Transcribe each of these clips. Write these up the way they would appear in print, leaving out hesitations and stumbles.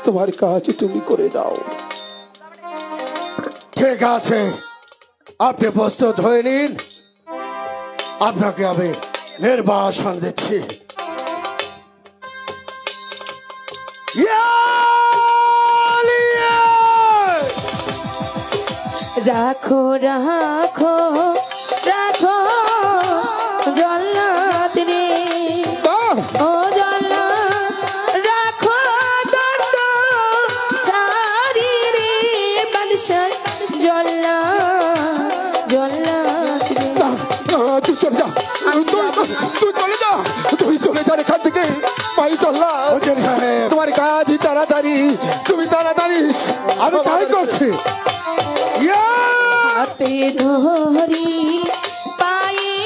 তোমার কাজ তুমি করে দাও। ঠিক আছে, আপনি প্রস্তুত হয়ে নিন, আপনাকে আমি নির্বাসন দিচ্ছি। রাখো রাখো রাখো জল্লাদ রে, ও জল্লাদ রাখো দণ্ড সারি রে, বাদশাহ জল্লাদ জল্লাদ রে। তুই চলে যা, তুই চলে যা, তুই চলে যা এখান থেকে। ভাই জল্লাদ, তোমার কাজ তাড়াতাড়ি, তুমি তাড়াতাড়ি। আমি তাই করছি। হাতে ধরি পায়ে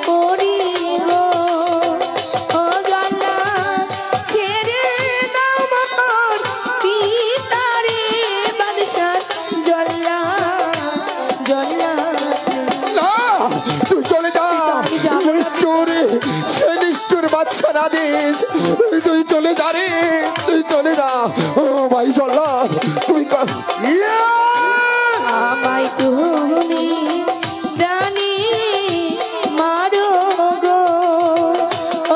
পড়ি গো, ও জল্লাদ ছেড়ে দাও মন পিতারে, বাদশাহ জল্লাদ জল্লাদ। না, তুই চলে যা। সে নিষ্ঠুর বাদশার আদেশ, তুই চলে যা রে, তুই চলে যা। ও ভাই জল্লাদ, তুই আমায় তুমি প্রাণী মারো গো,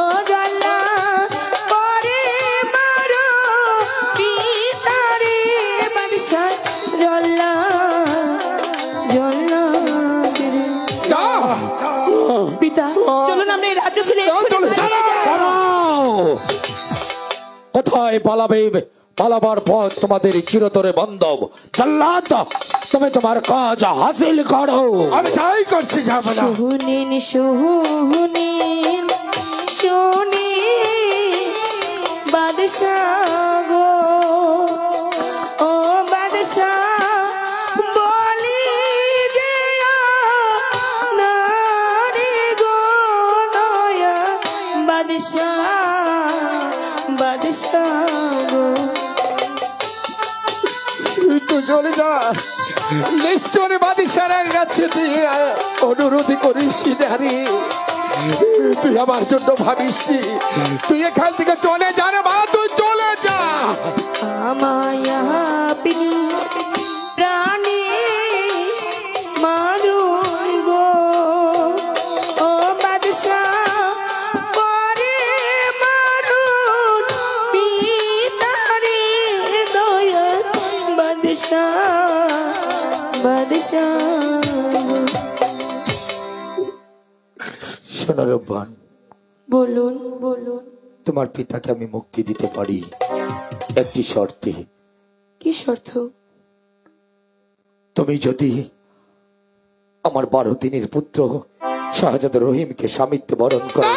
ও জল্লাদ পরে মারো পিতারে, বাদশাহ জল্লাদ জল্লাদ রে। পিতা চলুন আমরা এই রাজ্য ছেড়ে কোথায় পালাবে? পালাবার পথ তোমাদের চিরতরে বন্ধ। জল্লাদ, তুমি তোমার কাজ হাসিল করো। আমি তাই করছি। শুনিন শুনিন শুনিন বাদশাহ গো, ও বাদশাহ বলি যে নারী গো নয়া, বাদশাহ বাদশাহ গো। তুই চলে যা, নিষ্ঠুর বাদশার কাছে তুই অনুরোধ করিস নারী। তুই আমার জন্য ভাবিস, তুই এখান থেকে চলে যা রে মা, তুই চলে যা। আমায় আপনি প্রাণী মারুন গো, ও বাদশাহ পরে মারুন পিতারে দয়া, বাদশাহ বাদশাহ। শোনো রব্বান, বলুন বলুন। তোমার পিতাকে আমি মুক্তি দিতে পারি একটি শর্তে। কি শর্ত? তুমি যদি আমার 12 দিনের পুত্র শাহজাদা রহিমকে স্বামিত্ব বরণ করো।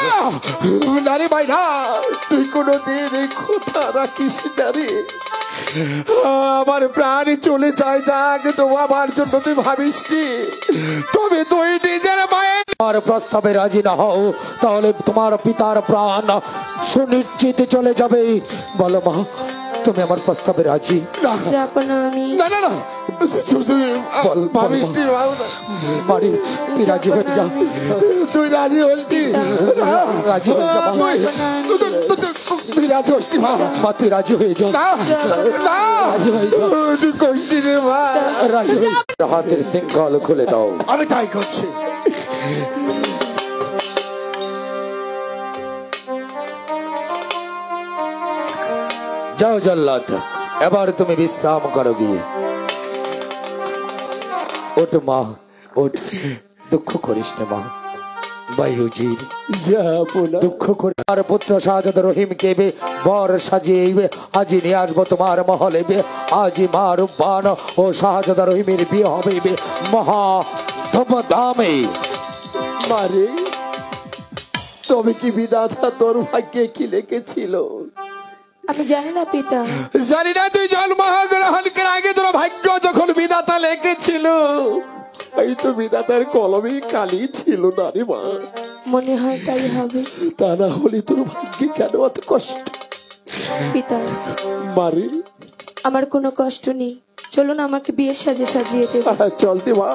নারী ভাই না, তুই কোনদিন এই কথা রাখিস নারী। আমার প্রাণ চলে যায় যাক, তো আমার জন্য তুই ভাবিস নি। তবে তুই নিজের মায়ের প্রস্তাবে রাজি না হও, তাহলে তোমার পিতার প্রাণ সুনিশ্চিত চলে যাবে। বলো মা, তুমি আমার প্রস্তাবে রাজি? না না না, মারি, তুই রাজি হয়ে যা। তুই রাজি হসনি? রাজি হয়ে যা, তুই রাজি হসনি মা? তুই রাজি হয়ে যা, রাজি হয়ে যা। তুই কষ্টি রে মা, রাজি হয়ে যা। হাতের শৃঙ্খল খুলে দাও। আমি তাই করছি। যাও জল্লাদ, এবার তুমি বিশ্রাম করো গিয়ে। ওঠ মা, ওঠ, দুঃখ করিস না মা। বায়ুজির দুঃখ করে আর পুত্র শাহজাদা রহিমকে বর সাজিয়ে আজি নিয়ে আসবো তোমার মহলে। আজি মা রূপবান ও শাহজাদা রহিমের বিয়ে হবে মহা ধুমধামে। মারে, তবে কি বিধাতা তোর ভাগ্যে কি লিখেছিল? আমি জানি না পিতা। জানি না, তুই জন্মগ্রহণের আগে তোর ভাগ্য যখন বিধাতা লিখেছিল, এই তো বিধাতার কলমে কালি ছিল না রে মা। মনে হয় তাই হবে। তা না হলে তোর ভাগ্যে কেন এত কষ্ট? পিতা মারে, আমার কোনো কষ্ট নেই, চলুন আমাকে বিয়ের সাজে সাজিয়ে দেব। চল রে মা।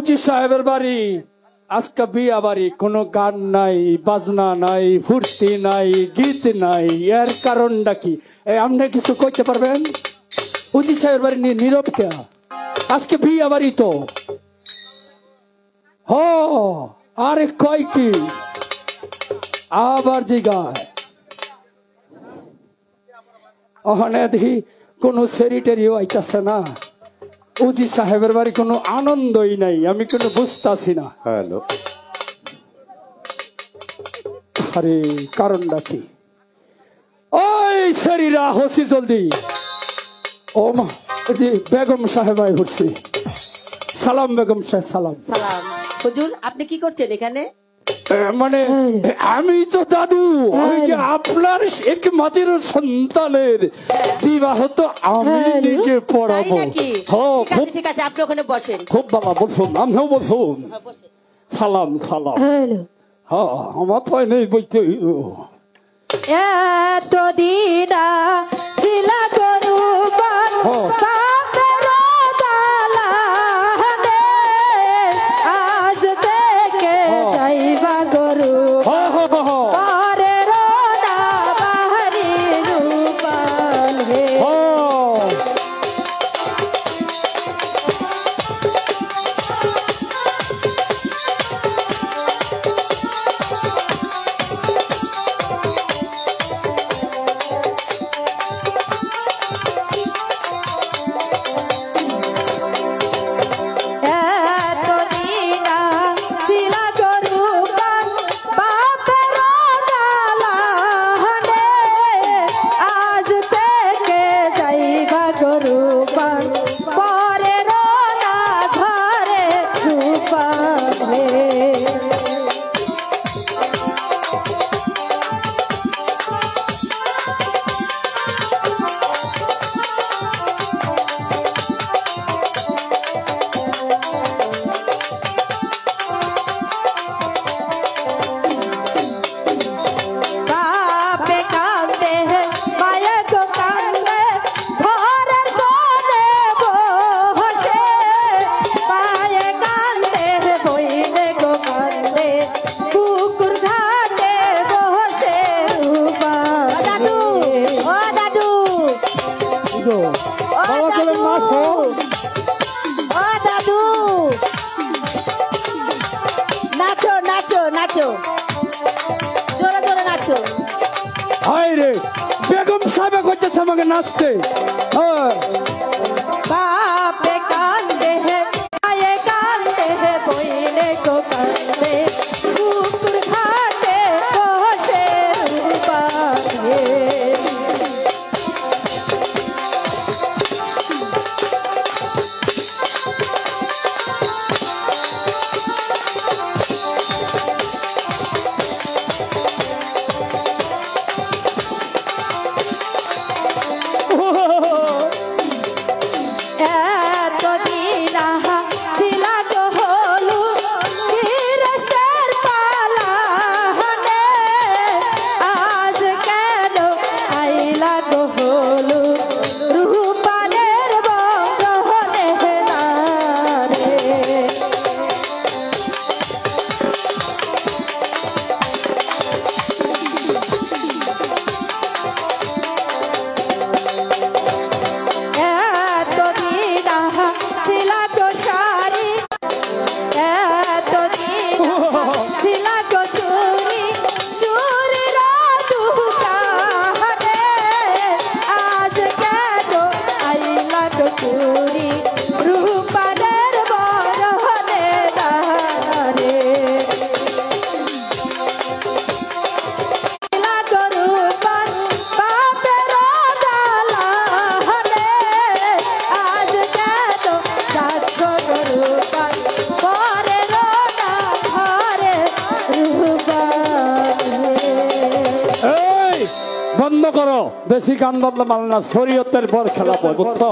উজি সাহেবের বাড়ি আজকে বিয়া বাড়ি, কোনো গান নাই, বাজনা নাই, ফুর্তি নাই, গীত নাই, এর কারণটা কি? আপনি কিছু কইতে পারবেন? উজি সাহেবের বাড়ি নিয়ে নীরব কে? আজকে বিয়া বাড়ি তো। হ আরে কয় কি আবার জিগায় ওখানে দেখি কোন সেরিটারিও আইতাছে না। উজি সাহেবের বাড়ি কোনো আনন্দই নাই, আমি কোনো বুঝতাছি না। হ্যালো, আরে কারণটা কি? ওই সেরিরা হসি জলদি। ও মা, বেগম সাহেব আই ঘুরছি। সালাম বেগম সাহেব, সালাম। সালাম। হুজুর, আপনি কি করছেন এখানে? মানে আমি তো দাদু, ওই যে আপনার একমাত্র সন্তানের বিবাহ তো আমি নিজে তাই পড়াবো। নাকি? হ্যাঁ, ঠিক খুব আছে, ঠিক আছে, আপনি ওখানে বসেন। খুব ভালো বলছুন, আমিও বলছুন। বসেন। সালাম সালাম। হ্যাঁ, আমার তো নেই বইতে। এতদিন ছিল গরু বাপের দালানে, আজ থেকে যাইবা গরু পরের না বাহারি রূপাল হে। নাচো নাচো নাচো, জোরে জোরে নাচো। হায় রে, বেগম সাহেব করতেছে আমাকে নাচতে। হ্যাঁ, বাপে কান্দে হে, মায়ে কান্দে হে, বইনে গো কান্দে, পুকুর ঘাটে বসে রূপালে। এতদিন ছিল গো হলু গিরস্তের পালানে, আজ কেন আইলা গো হলু রূপালের বরণে না রে। এতদিন ছিল গো শাড়ি, এতদিন ছিল গো চুরি, চুরির দোকানে, আজ কেন আইলা গো চুরি রূপালের বরণে না রে। এই বন্ধ করো, বেশি গান বদলা মানে না, শরীয়তের পর খেলা বই, বুঝছো?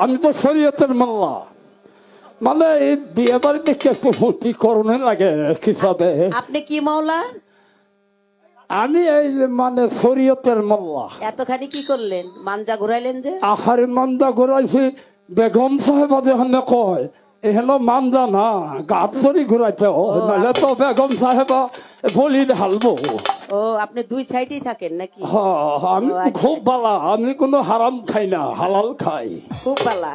আমি তো শরীয়তের মাল্লা, মানে এই বিয়ে বাড়িতে একটু ফুর্তি করণে লাগে হিসাবে। আপনি কি মাওলা? আমি এই যে মানে শরীয়তের মাল্লা। এতখানি কি করলেন? মানজা ঘুরাইলেন যে? আহারে মন্দা ঘুরাইছি, বেগম সাহেব কয় এ হলো মানজা না, গাত ধরি ঘুরাইতে হয়, নাহলে তো বেগম সাহেবা বলি ঢালবো। ও আপনি দুই সাইডেই থাকেন নাকি? আমি ও, আচ্ছা। খুব বালা, আমি কোনো হারাম খাই না, হালাল খাই। খুব ভালা।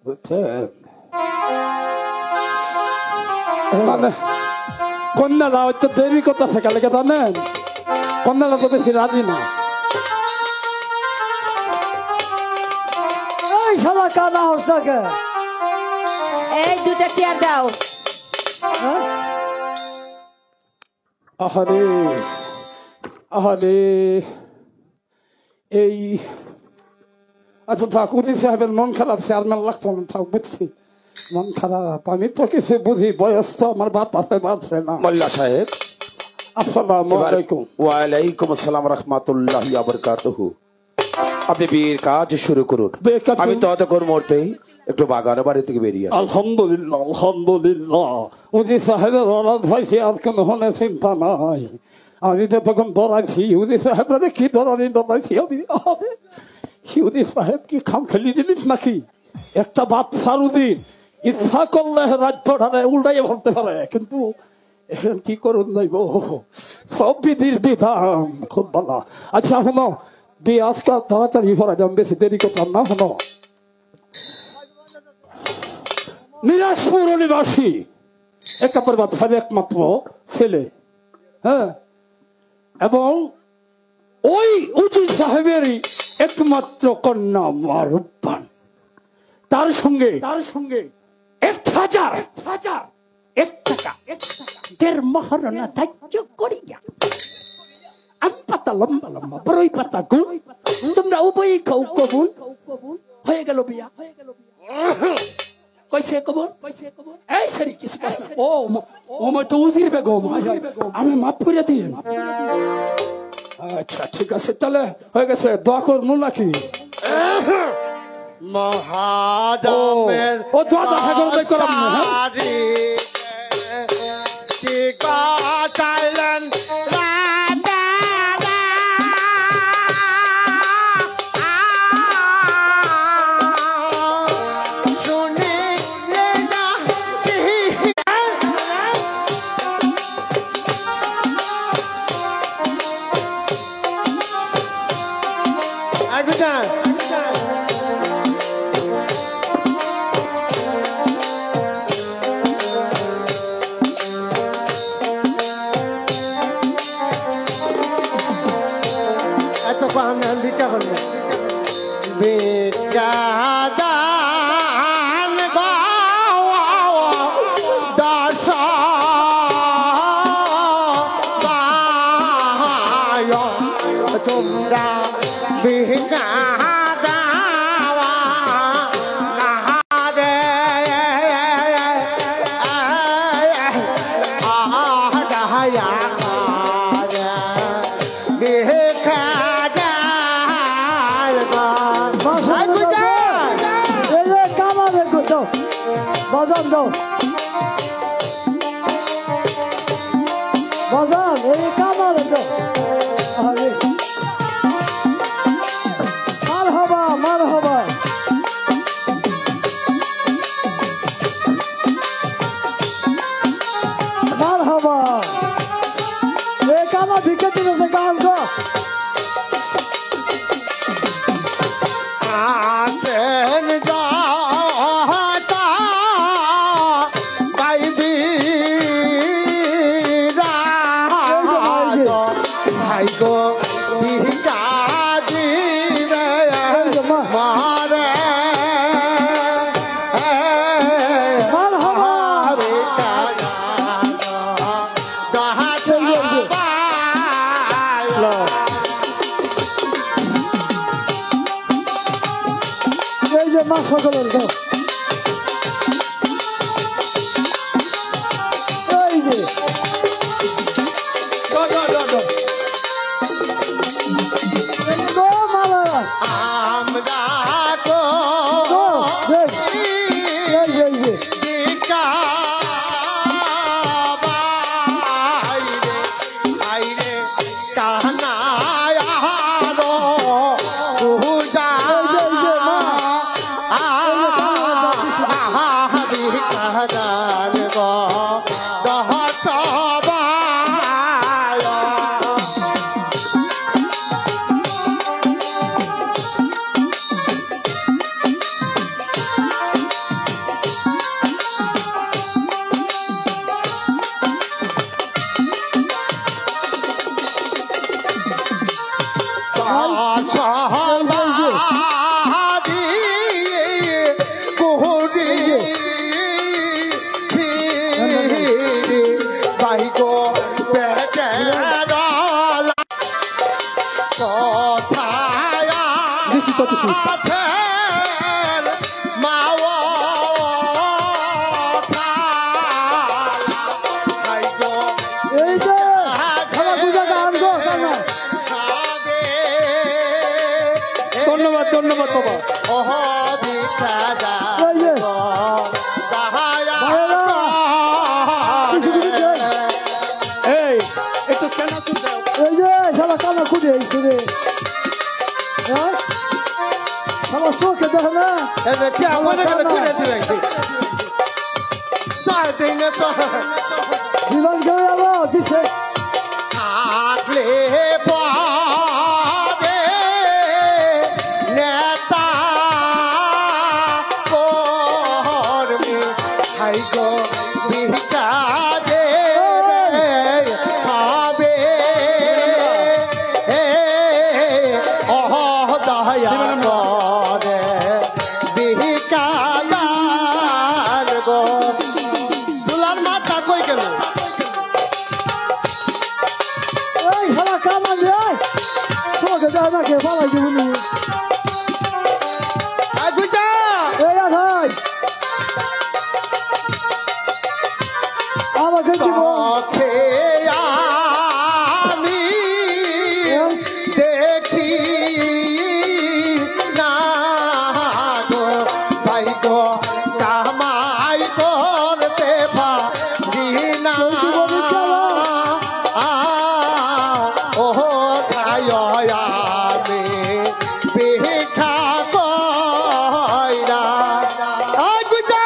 বুঝছেন? মানে কন্যারা হয়তো দেরি করতে থাকে লেগে জানেন, কন্যারা তো বেশি রাজি না। এই সারা কানা হস্তাকে এই দুটা চেয়ার দাও। আহারে আহারে, এই আচ্ছা থাক, উদিত সাহেবের মন খারাপ, চেয়ারম্যান লাগতো না, থাক বুঝছি মন খারাপ। আমি তো কিছু বুঝি, বয়স তো আমার বাপ আছে, বাড়ছে না। মোল্লা সাহেব, আসসালামু আলাইকুম। ওয়ালাইকুম আসসালাম রহমাতুল্লাহি ওয়া বারাকাতুহু। আপনি বিয়ের কাজ শুরু করুন, বিয়ের কাজ আমি শুরু- ততক্ষণ মুহূর্তেই একটু বাগানের বাড়ি থেকে বেরিয়ে আসি। আলহামদুলিল্লাহ আলহামদুলিল্লাহ, উদিত সাহেবের অনাথ ভাইছি, আর কোনো হনে চিন্তা নাই। আমি তো তখন দৌড়াইছি, উদিত সাহেবরা কি দৌড়াইছি আমি। উদিত সাহেব কি খাম খেলি জিনিস নাকি? একটা বাচ্চার উদিত ইচ্ছা করলে রাজ্য ঢালে উল্টাইয়ে ভাবতে পারে, কিন্তু এখন কি করুন যাইব, সব বিধির বিধান। খুব ভালো। আচ্ছা শোনো, দিয়ে আজকাল তাড়াতাড়ি ভরা যাম, বেশি দেরি করতাম না। শোনো, নিরাজপুর নিবাসী একেবারে বাচ্চার একমাত্র ছেলে, হ্যাঁ, এবং ওই উজির সাহেবেরই একমাত্র কন্যা মারুব্বান। তার সঙ্গে 1,000 টাকা দের মহারণা ধার্য করিয়া আম পাতা লম্বা লম্বা, বড়ই পাতা গুড়, তোমরা উভয়ই খাও কবুল। হয়ে গেল বিয়া। কইছে কবুল, এই সারি কিছু কথা। ও মই তো উজির বেগম, আমি মাফ করে দিই। আচ্ছা ঠিক আছে, তাহলে হয়ে গেছে, দোয়া করবো নাকি? মহাদামের ও দোয়া দেখা করবে, করলাম না, হ্যাঁ? কি কাটাইলেন এত পাহাড় ভিক্ষা করবে বিজ্ঞাদান দাস তোমরা ভিক্ষা বাজান দাও, বাজান এই কামারে দাও। আরে মার হবা, মার হবা। মার হবা, এই কামা ভিক্ষা দিতেছে, গান গো। আছেন যাতা বাইবি ভাই গো ভিক্ষা দিবে মারে মার হবা। এই যে মা সকলের দাও, এই যে গো মারা আমরা তো গো, এই যে ভিক্ষা বাইরে বাইরে কানায় আরো পূজা এই যে মা, এই যে কানা ভাই গো পেটের কোথায় দিছি তো দিছি আছেন মা ও খালা ভাই গো এই যে খালা পূজা গান গো কানা সাবে ধন্যবাদ ধন্যবাদ বাবা ওহ বিঠাদা এই যে দাহায়া ভাইরা কিছু কিছু দে। এই একটু সেনা শুনতে এই যে শালা কানা খুঁজে এইছে রে হ্যাঁ শালা চোখে দেখে না এদের কি আমাদের কাছে করে দিয়েছে সার দিন তো জীবন কেউ আলো দিছে থাকলে পরে নেতা কর্মী হাই গো বিকাজে হবে অহ দয়া করে বিকালার গো দুলার মাথা কই গেল এই শালা কানা রে চোখে দেখে না কে পালাই জীবন আগুজা এই ভাই আমাকে দিব চোখে আমি দেখি না গো ভাই গো কামাই করতে পারি না ও খায় আমি ভিক্ষা কইরা আগুজা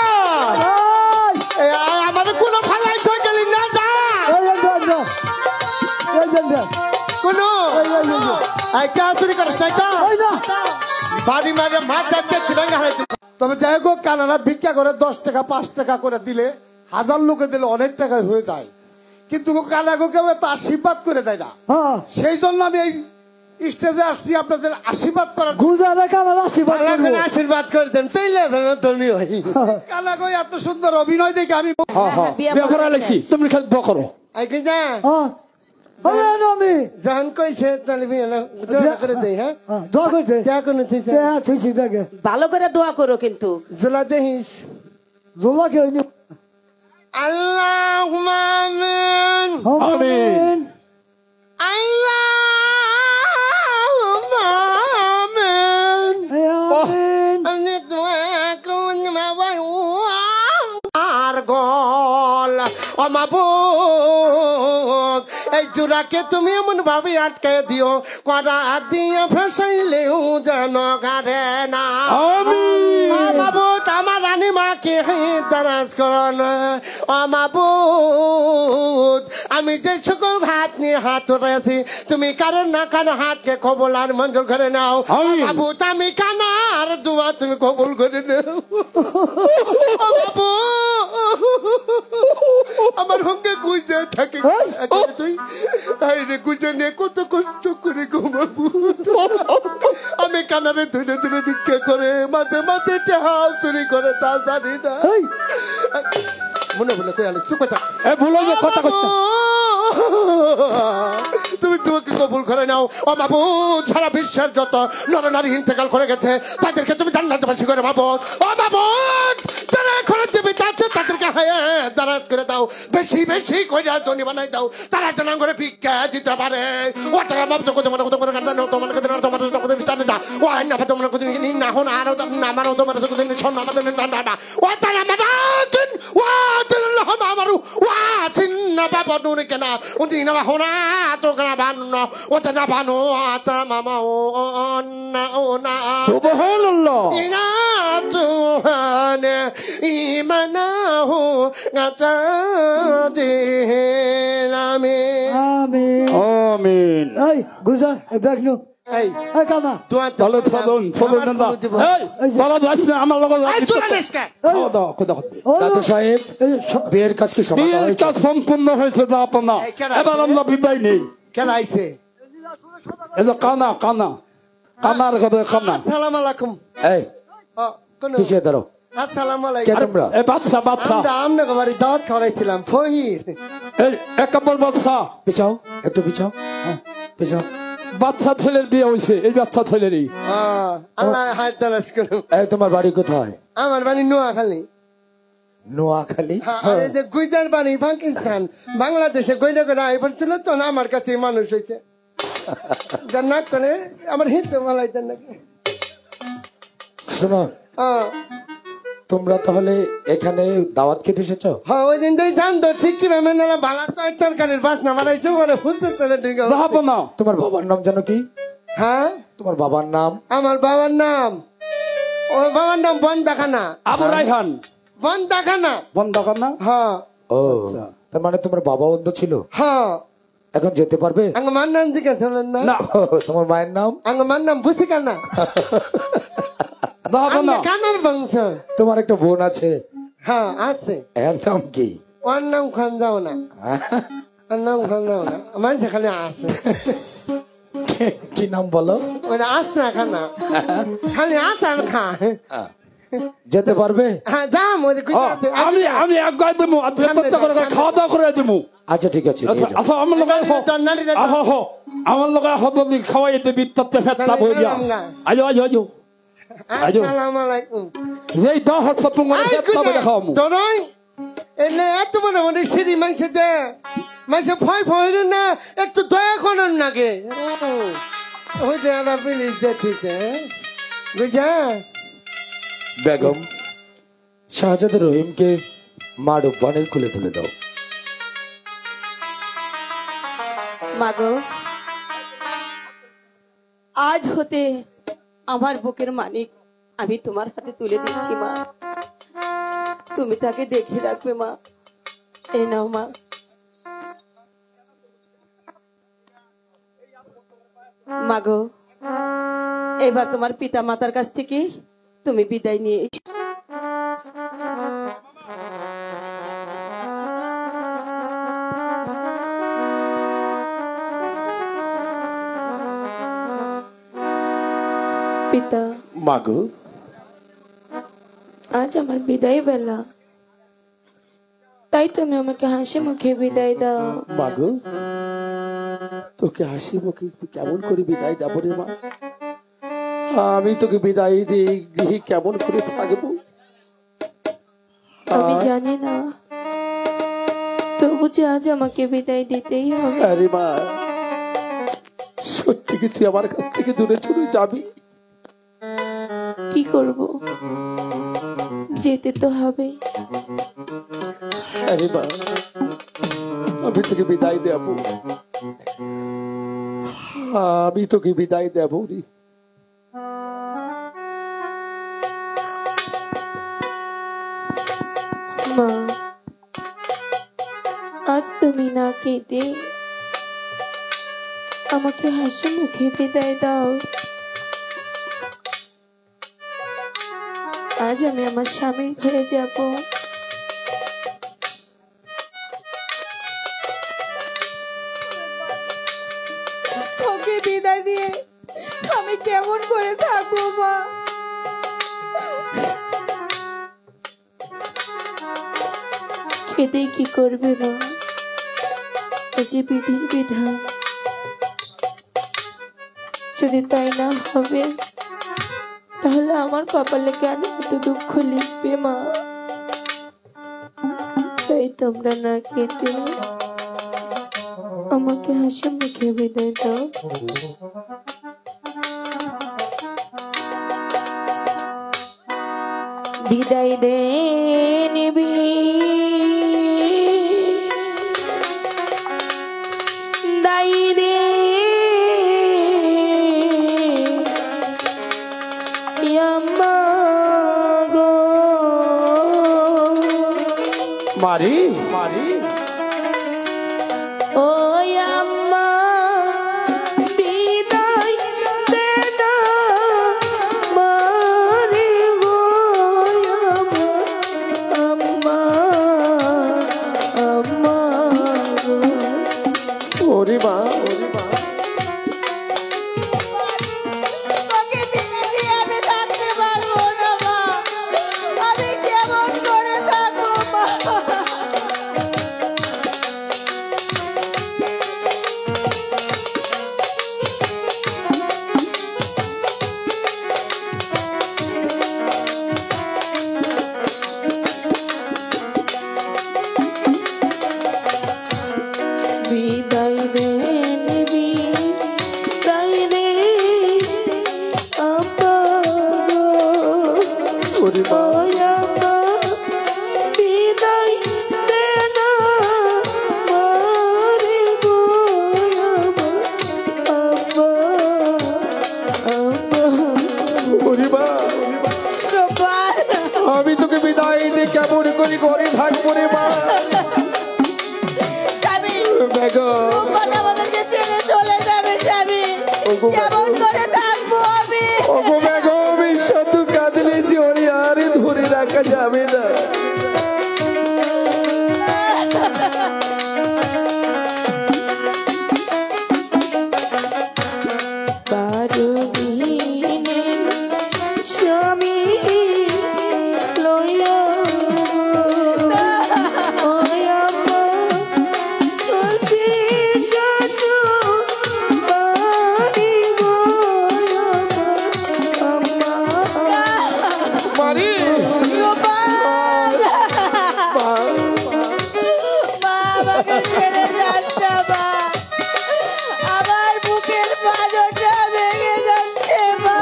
এই আমাদের কোনো ফালাই থই গেলি না যা এই জন্য এই জন্য কোনো এই কে চুরি করিস নাই তো এই না বাড়ি মারে মাথা দেখতে ভাঙা হারাইছে তবে যাই হোক কানারা ভিক্ষা করে 10 টাকা 5 টাকা করে দিলে 1000 লোকে দিলে অনেক টাকা হয়ে যায় কিন্তু কানাগো কেউ তো আশীর্বাদ করে দেয় না হ্যাঁ সেই জন্য আমি এই স্টেজে আসছি আপনাদের আশীর্বাদ করার গুজারে কানা আশীর্বাদ করবো আশীর্বাদ করে দেন পেলে ধনী হই কানাগো এত সুন্দর অভিনয় দেখে আমি হ্যাঁ হ্যাঁ বিয়া বিয়া করা লাগছি তুমি খালি ব করো আগে যা হ্যাঁ হবে না আমি জান কইছে তাহলে বিয়ে করে দেই হ্যাঁ দোয়া করতে যা কোনো ঠিক ঠিক ব্যাগে ভালো করে দোয়া করো কিন্তু জলা দেহিস জোলা কে হইনি আল্লাহুম্মা আমিন আমিন আল্লাহুম্মা আমিন আমিন আমি দোয়া কোন মাবাই আর গল অমাবুত এই জোড়াকে তুমি এমন ভাবে আটকায় দিও করা দিয়ে ফেসাইলেও যেন গাড়ে না অমাবুত আমার রানী মাকে দারাজ করন অমাবুত আমি যে সকল হাত নিয়ে হাত উঠেছি তুমি কারণ না কারো হাতকে কবল আর মঞ্জুর করে নাও অমাবুত আমি কানার দোয়া তুমি কবল করে নাও আমার সঙ্গে গুজে থাকে তুই রে গুজে নিয়ে কত কষ্ট করে ঘুমাবো আমি কানারে ধরে ধরে ভিক্ষা করে মাঝে মাঝে টেহাও চুরি করে তা জানি না মনে মনে কই আলো চুপ থাক এ ভুলো যে কথা কইছ তুমি তোমাকে কবুল করে নাও ও মাবুদ সারা বিশ্বের যত নরনারী ইন্তেকাল করে গেছে তাদেরকে তুমি জান্নাতবাসী করে মাবুদ ও মাবুদ যারা এখন জীবিত আছে তাদেরকে দারাজ করে দাও বেশি বেশি কইরা ধনী বানাই দাও তারা যেন করে ভিক্ষা দিতে পারে ও তারা মাপ তো তোমার কথা কথা কান্দা তোমার কথা তোমার কথা বিতানে দা ও না তোমার কথা না হন আর না আমার তোমার কথা শোন আমাদের না ও তারা মাদান ও আল্লাহ আমারু ও চিন্না বাবা নুরে কেনা উদিনা বাহনা তো কেনা বানো ও তানা বানো আতা মামা ও না ও না সুবহানাল্লাহ ইনা তুহানে ইমানাহু গাতা দিলামে আমিন আমিন এই গুজা এ দেখনো এই এই কানা তাহলে ফলন না এই বলা যাচ্ছে না আমার লগো আই চলে নেস্কা দাও খোদা ও দাদু সাহেব বিয়ের কাজ কি সমাপ্ত বিয়ের হয়েছে কাজ সম্পূর্ণ হয়েছে না আপনা এবার আমরা বিদায় নেই কেন আইছে এটা কানা কানা কানার কথা কানা আসসালামু আলাইকুম এই কোন পিছিয়ে দাঁড়ো আসসালামু কে আলাইকুম তোমরা? এ বাচ্চা বাচ্চা আমরা আপনাকে বাড়ি দাওয়াত খাওয়াইছিলাম ফহির এই এক নম্বর বাচ্চা পিছাও, একটু পিছাও, পিছাও। বাচ্চা ছেলের বিয়ে হয়েছে এই বাচ্চা ছেলেরই আল্লাহ হাত তালাশ করুন এই তোমার বাড়ি কোথায়? আমার বাড়ি নোয়াখালী নোয়াখালী। আর এই যে গুইজার বাড়ি পাকিস্তান বাংলাদেশে গইনা করে আই পড়ছিল তো না আমার কাছে মানুষ হয়েছে না করে আমার হিন্দু মালাইতেন নাকি শোনো, তোমরা তাহলে এখানে দাওয়াত খেতে এসেছো? হ্যাঁ ওই দিন তুই জানতো ঠিক কি ভাবে না ভালো তরকারির বাসনা মারাইছো মানে ফুলতে চলে ঠিক যাবো না তোমার বাবার নাম জানো কি? হ্যাঁ তোমার বাবার নাম? আমার বাবার নাম ওর বাবার নাম বন্দাখানা আবু রাইহান বন্দাখানা বন্ধ কর না হ্যাঁ ও, তার মানে তোমার বাবা অন্ধ ছিল? হ্যাঁ এখন যেতে পারবে? আমার নাম জিজ্ঞাসা না না ও, তোমার মায়ের নাম? আমার নাম বুসিকানা যাবো না কানার বংশ তোমার একটা বোন আছে, হ্যাঁ আছে এর নাম কি? ওর নাম খান যাও না ওর নাম খান যাও না মানুষ খালি আসে কি নাম বলো? ওরা আস না খানা খালি আসান খা যেতে পারবে? হ্যাঁ যাম ওই যে ও, আমি আমি এক গায়ে দেবো আর বেতনটা করে খাওয়া দাওয়া করে দেবো আচ্ছা ঠিক আছে, নিয়ে যাও। আচ্ছা আমার লোক আমার লোক হদলি খাওয়াই দেবি তাতে ফেটটা বইয়া আজো আজো আজো আসসালামু আলাইকুম এই দা হচ্ছে তোমার ফেটটা বইয়া খাওয়ামু তোরাই এলে এত বড় বড় সিঁড়ি মাংস দে মাংস ভয় ভয় না একটু দয়া করেন নাকি ওই যে একটা পুলিশ দেখছে বুঝা বেগম, শাহজাদা রহিমকে মারুফ বানের খুলে তুলে দাও। মাগো, আজ হতে আমার বুকের মানিক আমি তোমার হাতে তুলে দিচ্ছি মা, তুমি তাকে দেখে রাখবে মা। এই নাও মা। মাগো, এবার তোমার পিতা মাতার কাছ থেকে তুমি বিদায় নিয়ে এসো। পিতা, মাগো, আজ আমার বিদায় বেলা, তাই তুমি আমাকে হাসি মুখে বিদায় দাও। মাগো, তোকে হাসি মুখে কেমন করে বিদায় দেবো রে মা? আমি তোকে বিদায় দিয়ে গৃহে কেমন করে থাকবো? আমি জানি না, তবু যে আজ আমাকে বিদায় দিতেই হবে। আরে মা, সত্যি কি তুই আমার কাছ থেকে দূরে চলে যাবি? কি করব, যেতে তো হবে। আরে মা, আমি তোকে বিদায় দেব, আমি তোকে বিদায় দেব রে। মা, আজ তুমি না কেঁদে আমাকে হাসি মুখে বিদায় দাও। আজ আমি আমার স্বামীর ঘরে যাব। ওকে বিদায় দিয়ে আমি কেমন করে থাকবো মা? খেতেই কি করবে মা? এই যে বিধির বিধান, যদি তাই না হবে তাহলে আমার কপালে কেন এত দুঃখ লিখবে মা? তাই তোমরা না খেতে আমাকে হাসি মুখে বিদায় দাও। বিদায় দে নিবি দাই দে ইয়াম্মা গো। মারি মারি ও আম্মা বিদায় দে না মারে গো আম্মা আম্মা গো। ওরে মা, ওরে মা, তোকে বিনা দিয়ে আমি থাকতে পারবো না মা, আমি বিদায় রে বিদায় রে আপা ওরে মা ওই আপা বিদায় দে না মারে গো আপা আপা ওরে মা আমি তোকে বিদায় দিয়ে কেমন করে ঘরে থাকবো রে মা বেগম আমাদেরকে ছেড়ে চলে যাবে স্বামী কেমন করে থাকবো আমি ওগো বেগম ঈশ্বর তো কাঁদলে যে ওরে আর ধরে রাখা যাবে না স্বামী লইয়া আমার বুকের পাঁজরটা ভেঙে যাচ্ছে মা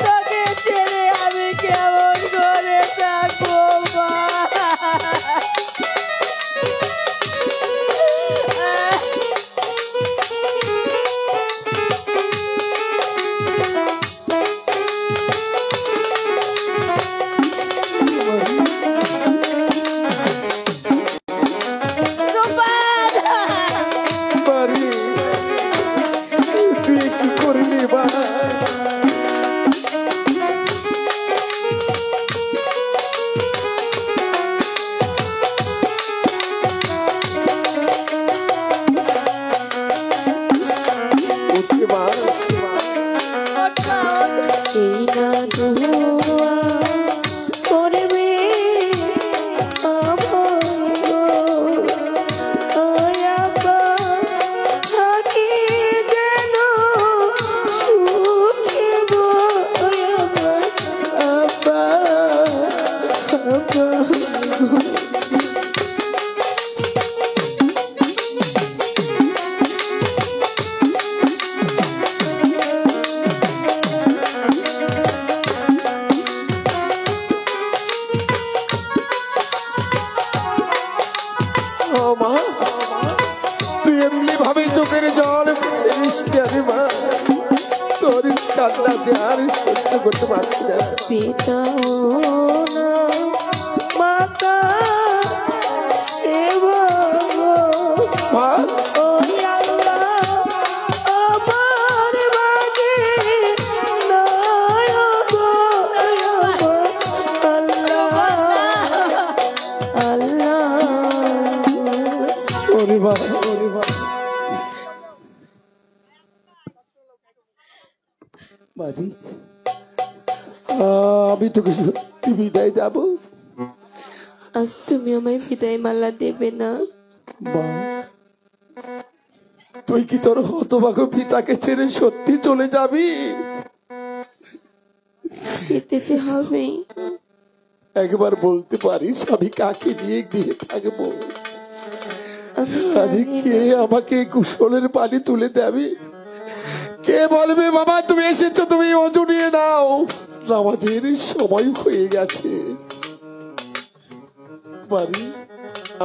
তোকে ছেড়ে আমি কেমন করে থাকবো মা বাড়ি তুই কি করলি বা উঠে মা এই না দুয়া করবে থাকি যেন সুখে আপা আপা ও মা তুই এমনি ভাবে চোখের জল ফেলিস না রে মা তোর কান্না যে আর সহ্য করতে পারছি না পিতা না মাতা সেবা মা ওই আল্লাহ আমার মাঝে আল্লাহ আল্লাহ ওরে মা ওরে মা বাড়ি আমি তোকে সত্যি বিদায় যাবো আজ তুমি আমায় বিদায় মালা দেবে না মা তুই কি তোর হতভাগ পিতাকে ছেড়ে সত্যি চলে যাবি যেতে যে হবে একবার বলতে পারিস আমি কাকে নিয়ে গিয়ে থাকবো আমি আজ জানি কে না। আমাকে কুশলের পানি তুলে দেবে কে বলবে বাবা তুমি এসেছো তুমি অজু নিয়ে নাও নামাজের সময় হয়ে গেছে বাড়ি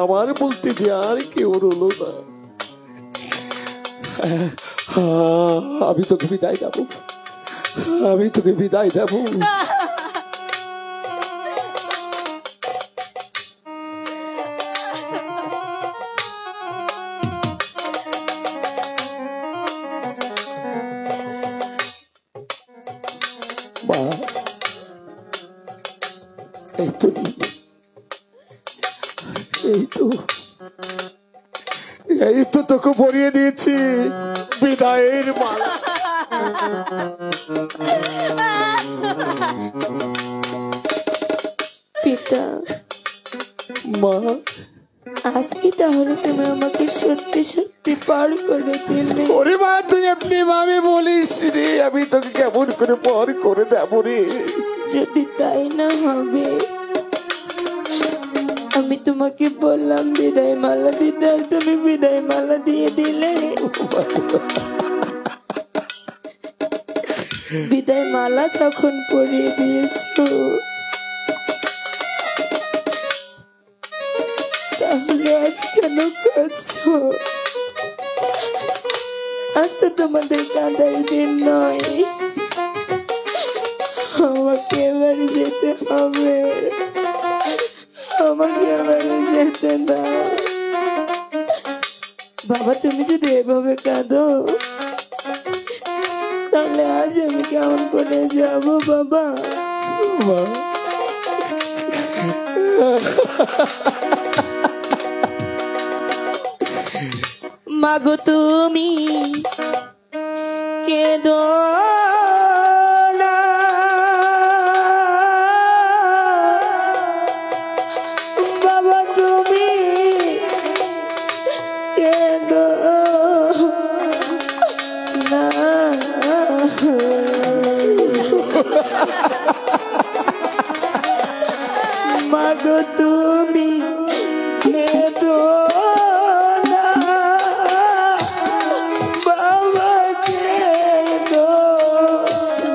আমার বলতে যে আর কেউ রলো না আমি তোকে বিদায় দেবো আমি তোকে বিদায় দেবো মা এই তো এই তো তোকে পরিয়ে দিয়েছি বিদায়ের মালা পিতা মা আজকে তাহলে তুমি আমাকে সত্যি সত্যি পার করে দিলে ওরে মা তুই এমনি ভাবে বলিস রে আমি তোকে কেমন করে পর করে দেবো রে যদি তাই না হবে আমি তোমাকে বললাম বিদায় মালা দিতে, আর তুমি বিদায় মালা দিয়ে দিলে। বিদায় মালা যখন পরিয়ে দিয়েছো, তাহলে আজ কেন কাঁদছো? আজ তো তোমাদের কাঁদার দিন নয়। আমাকে এবার যেতে হবে, আমাকে এবার যেতে না। বাবা, তুমি যদি এভাবে কাঁদো, তাহলে আজ আমি কেমন করে যাব বাবা? মাগো তুমি কেঁদো না, বাবা তুমি কেঁদো না। মাগো তুমি কেঁদো না, বাবা কেঁদো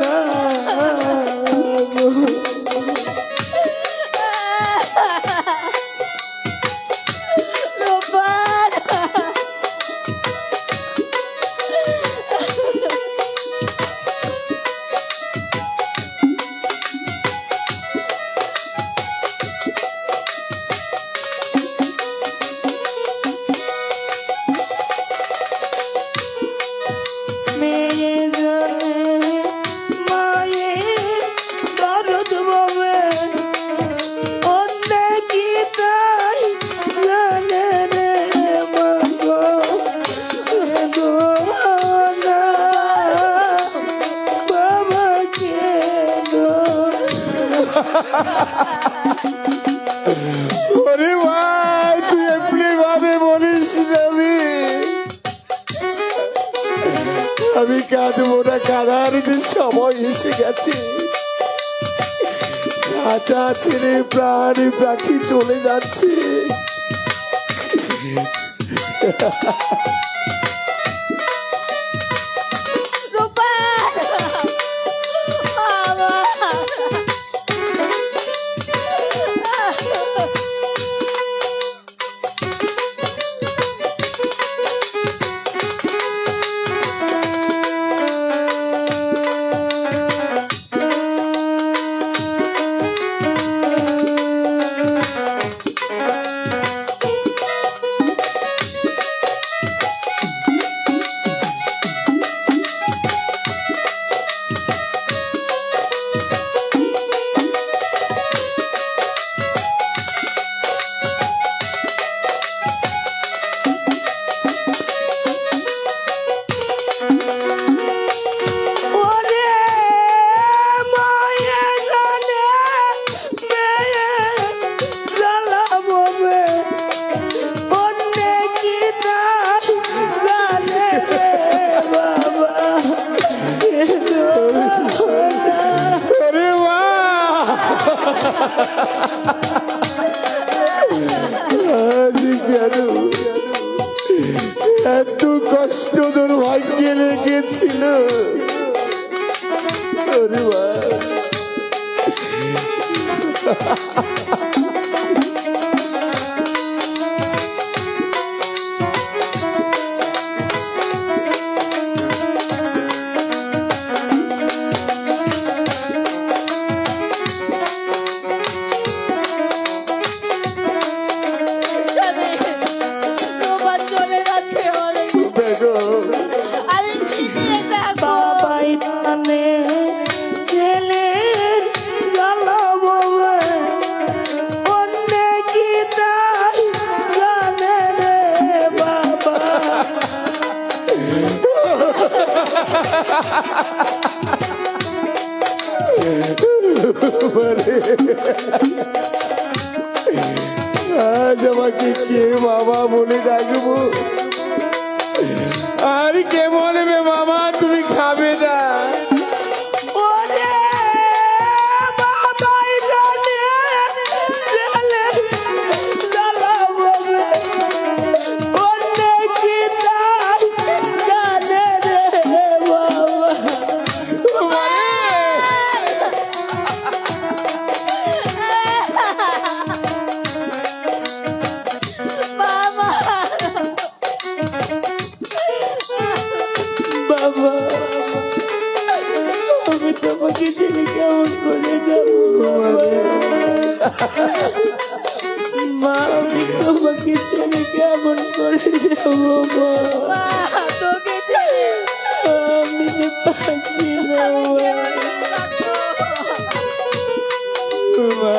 না। ওরে ভাই, তুই এমনি ভাবে বলিস না। আমি কাঁদবো না, কাঁদার যে সময় এসে গেছে। কাঁচা ছেড়ে প্রাণ পাখি চলে যাচ্ছে। এত কষ্ট তোর ভাগ্যে লেগেছিল। আজ আমাকে কে বাবা বলে ডাকবো, আর কে বলবে বাবা তুমি খাবে না? মা আমি তোমাকে ছেড়ে কেমন করে যাবো মা? মা তোকে ছেড়ে আমি যে পাচ্ছি না মা।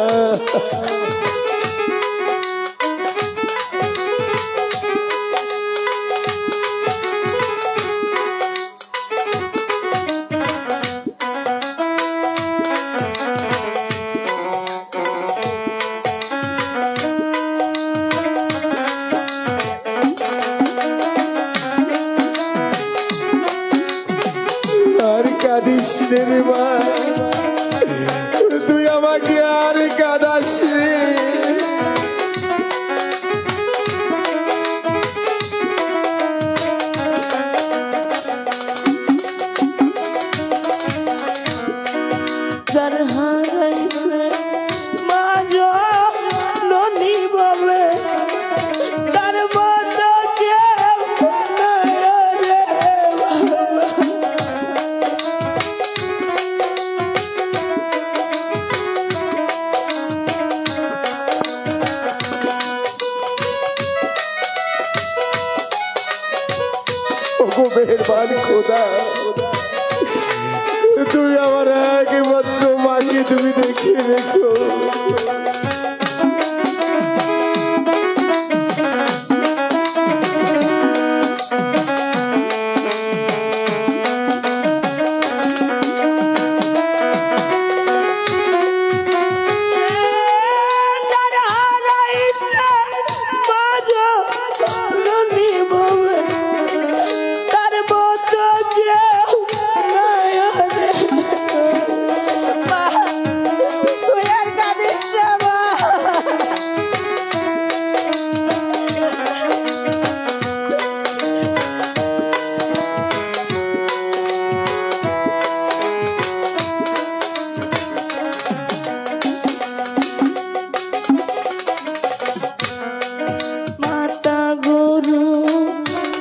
আর কাঁদিস রে মা, তুই আমাকে আর কাঁদাস রে। যার হারাইছে মা জননী বলে তার মতো কেউ নাই রে বাবা। মেহরবান খোদা, তুমি আমার একমাত্র মাকে তুমি দেখে রেখো। তুই আর কাঁদিস না মা। মাতা গুরু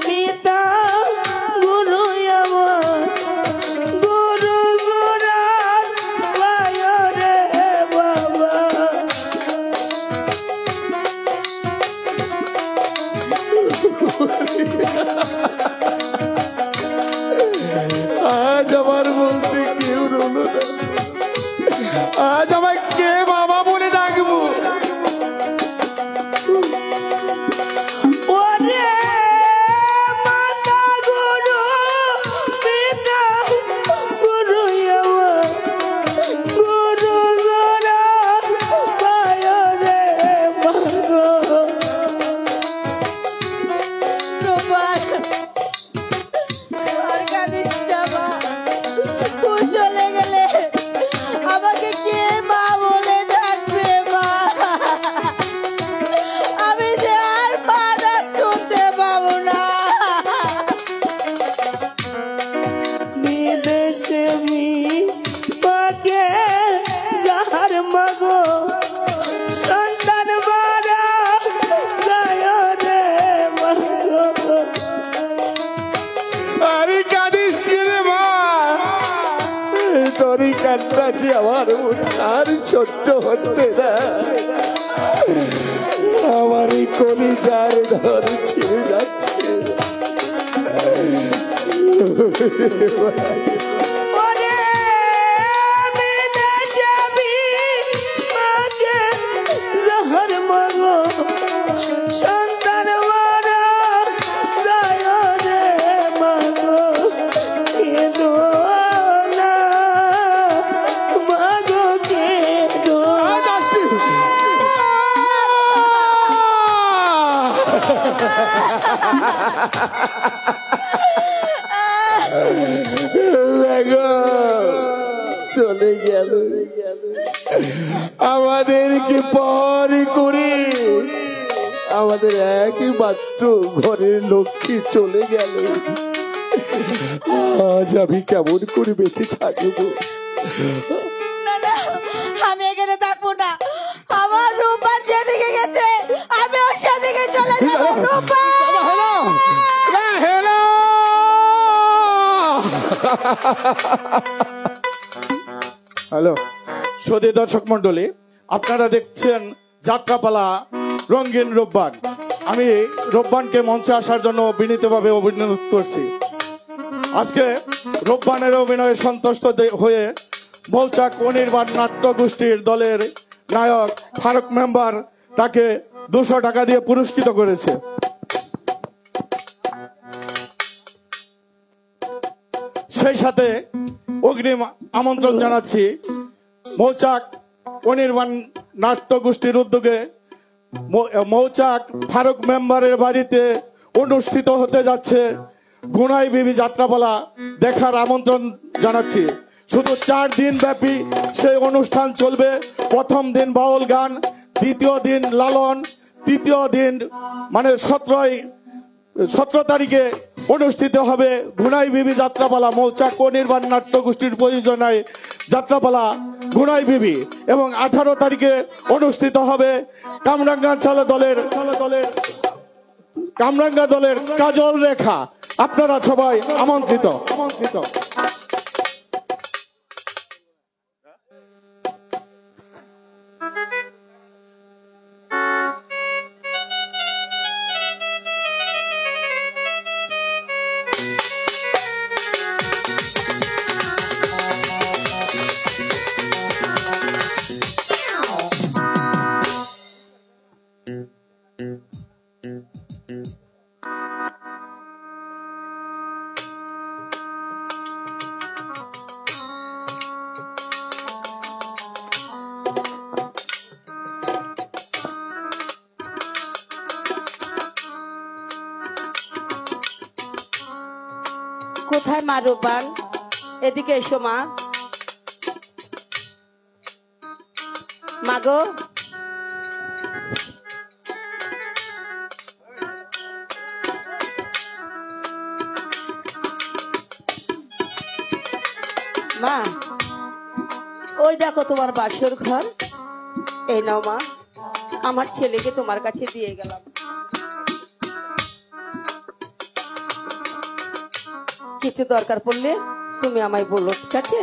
পিতা গুরু আমার গুরু গুরার পায় রে বাবা। আজ আমার বলতে কেউ রইল না, আজ আমায় কে বাবা বলে ডাকবো? ওরে মাতা গুরু পিতা গুরু আমার গুরু গোরা পায় রে মাগো। আর কাঁদিস না মা। তুই চলে গেলে আমাকে কে মা বলে ডাকবে মা? আমি যে আর পা ডাক শুনতে পাবো না। বিদেশে মি পাকে যাহার মাগো সন্তান মারা যায় রে মাগো। আরে কাঁদিস রে মা, তোরই কান্না যে আমার আর সহ্য হচ্ছে না। আমার এই কলিজার ঘর ছিঁড়ে যাচ্ছে। ওরে বিদেশে মি পাকে যাহার মাগো সন্তান মারা যায় রে মাগো। কেঁদো না মাগো কেঁদো। চলে গেল আমাদেরকে পর করে, আমাদের একমাত্র ঘরের লক্ষ্মী চলে গেল। আজ আমি কেমন করে বেঁচে থাকবো? না না, আমি এখানে থাকবো না। আমার রূপা যেদিকে গেছে আমি ওর সেদিকে চলে যাবো। রূপা হ্যালো সুধী দর্শক মন্ডলী, আপনারা দেখছেন যাত্রাপালা রঙিন রূপবান। আমি রূপবানকে মঞ্চে আসার জন্য বিনীতভাবে অভিনন্দন করছি। আজকে রূপবানের অভিনয়ে সন্তুষ্ট হয়ে মৌচাক অনির্বাণ নাট্য গোষ্ঠীর দলের নায়ক ফারুক মেম্বার তাকে 200 টাকা দিয়ে পুরস্কৃত করেছে। সেই সাথে অগ্রিম আমন্ত্রণ জানাচ্ছি মৌচাক অনির্বাণ নাট্য গোষ্ঠীর উদ্যোগে মৌচাক ফারুক মেম্বারের বাড়িতে অনুষ্ঠিত হতে যাচ্ছে গুনাই বিবি যাত্রাপালা দেখার আমন্ত্রণ জানাচ্ছি। শুধু 4 দিন ব্যাপী সেই অনুষ্ঠান চলবে। প্রথম দিন বাউল গান, দ্বিতীয় দিন লালন, তৃতীয় দিন মানে 17 তারিখে অনুষ্ঠিত হবে গুনাই বিবি যাত্রাপালা মৌচাক অনির্বাণ নাট্য গোষ্ঠীর প্রযোজনায় যাত্রাপালা গুনাই বিবি, এবং 18 তারিখে অনুষ্ঠিত হবে কামরাঙ্গা দলের কাজল রেখা। আপনারা সবাই আমন্ত্রিত। কোথায় মা রূপবান? এদিকে এসো মা। মাগো, মা ওই দেখো তোমার বাসর ঘর। এই নাও মা, আমার ছেলেকে তোমার কাছে দিয়ে গেলাম। কিছু দরকার পড়লে তুমি আমায় বলো, ঠিক আছে?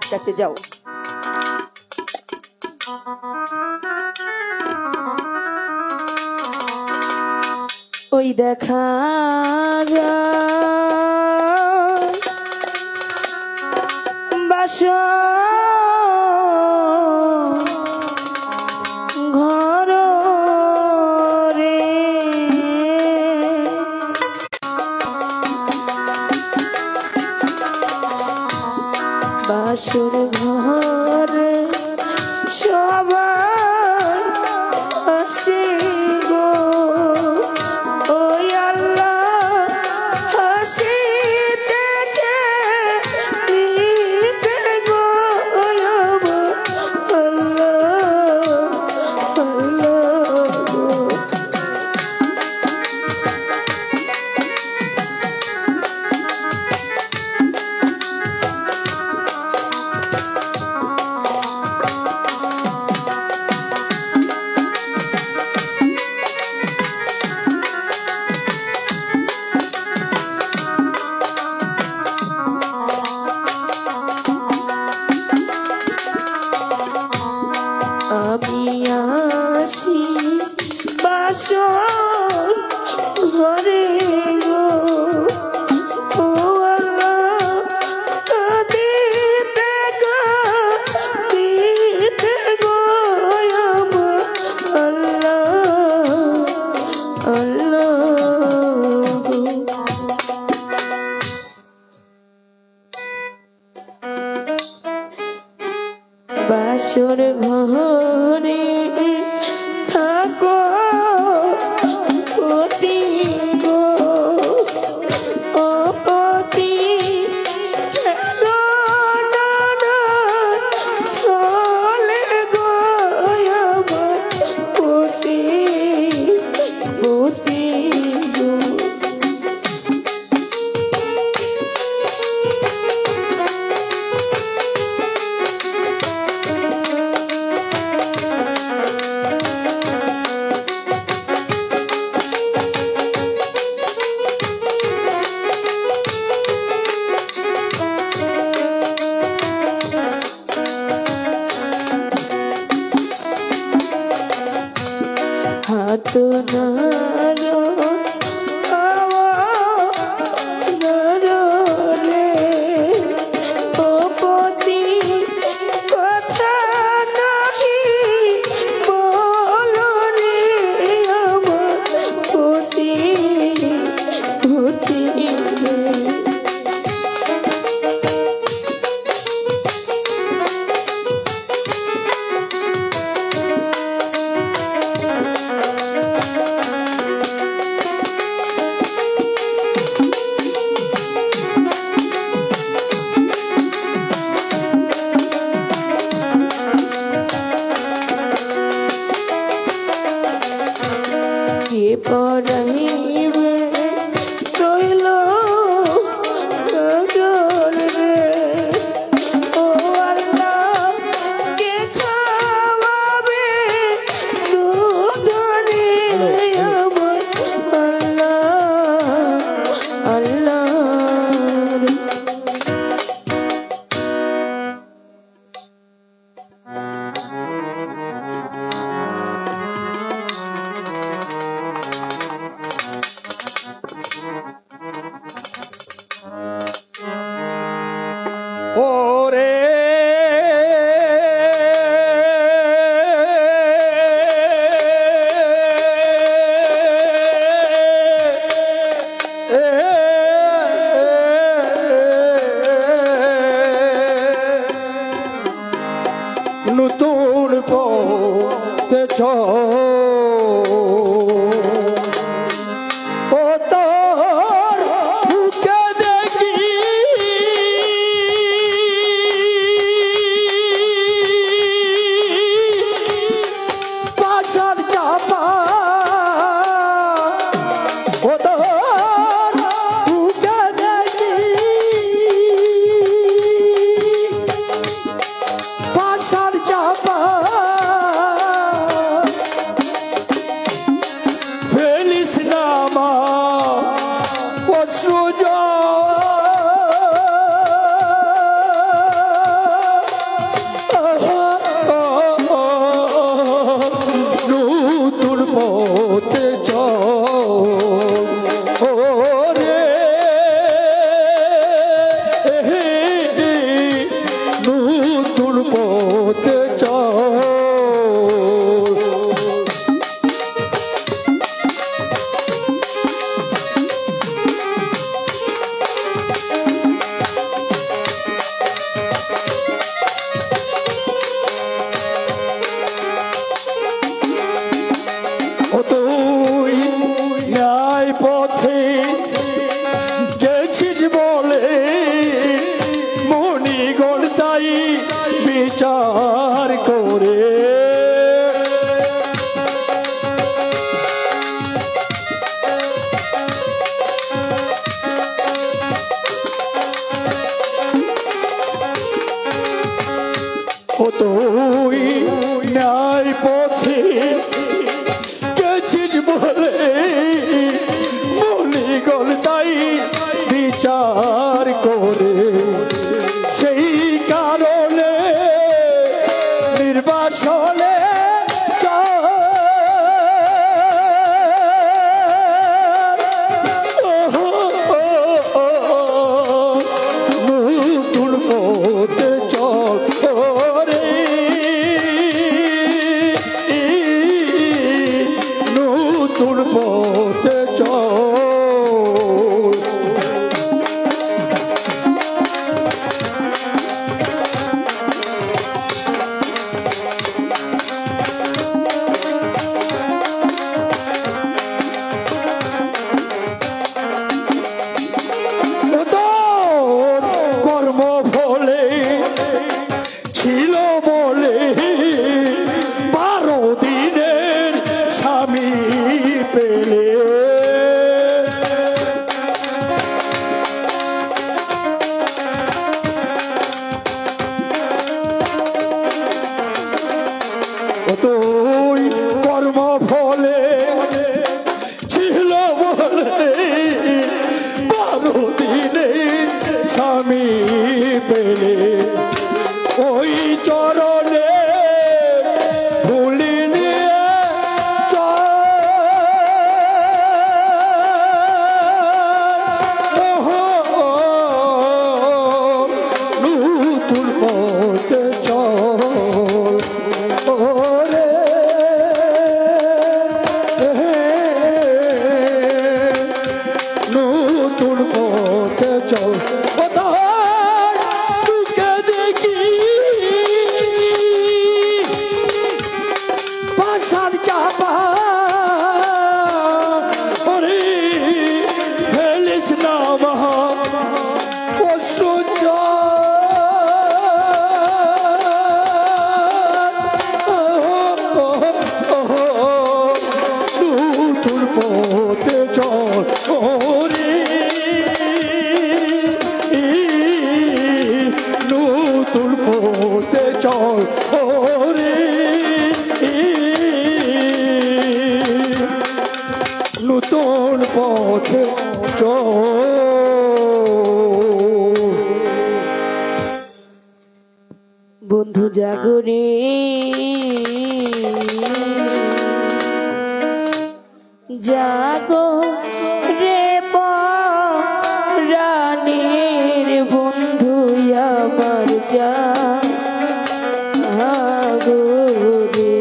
ঠিক আছে, যাও। ওই দেখা বাস ঘর রে, বাসর ঘরে সবার হাসি গো, ওই আল্লাহ হাসি দেখে নিতে গো, ওই নতুন পথে নতুন পথে তুই ন্যায় পথে গেছিস বলে মণিগণ তাই বিচার করে ও তুই ন্যায় পথে গেছিস বলে মণিগণ তাই বিচার করে সেই কারণে নির্বাসনে নতুন পথে চল নতুন পথে চল তোর কর্ম ফলে ছিল বলে 12 দিনের স্বামী পেলে তুই কর্ম ফলে ছিল বলে 12 দিনের স্বামী পেলে ওই চরণে ধুলি নিয়ে নতুন পথে চল ওরে নতুন পথে চল তোকে দেখি পাশার চাপা ওরে ফেলিস না মহা পশু নতুন পথে চল ওরে নতুন পথে চল ওরে নতুন পথে চল বন্ধু জাগরে জাগো রে প্রাণের বন্ধু আমার জাগো রে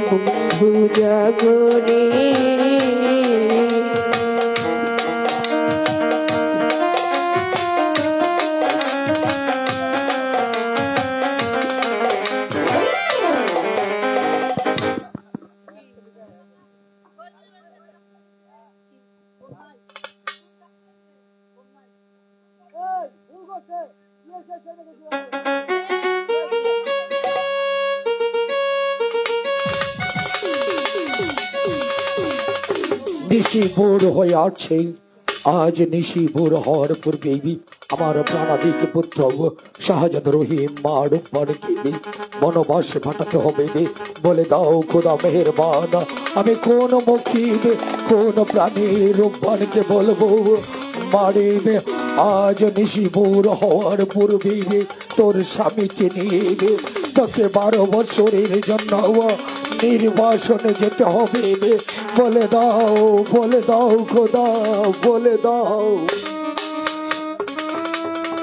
বন্ধু জাগরে নিশিভোর হয়ে আসছে আজ নিশিভোর হওয়ার পূর্বেই আমার প্রাণাদিক পুত্র শাহজাদ রহিম মা রূপবানকে বনবাসে পাঠাতে হবে বলে দাও খোদা মেহেরবান আমি কোন মুখী কোন প্রাণী রূপবানকে বলবো মারিবে আজ নিশিপুর হওয়ার পূর্বে তোর স্বামীকে নিয়ে তোকে 12 বছরের জন্য নির্বাসনে যেতে হবে। বলে দাও খোদা, বলে দাও।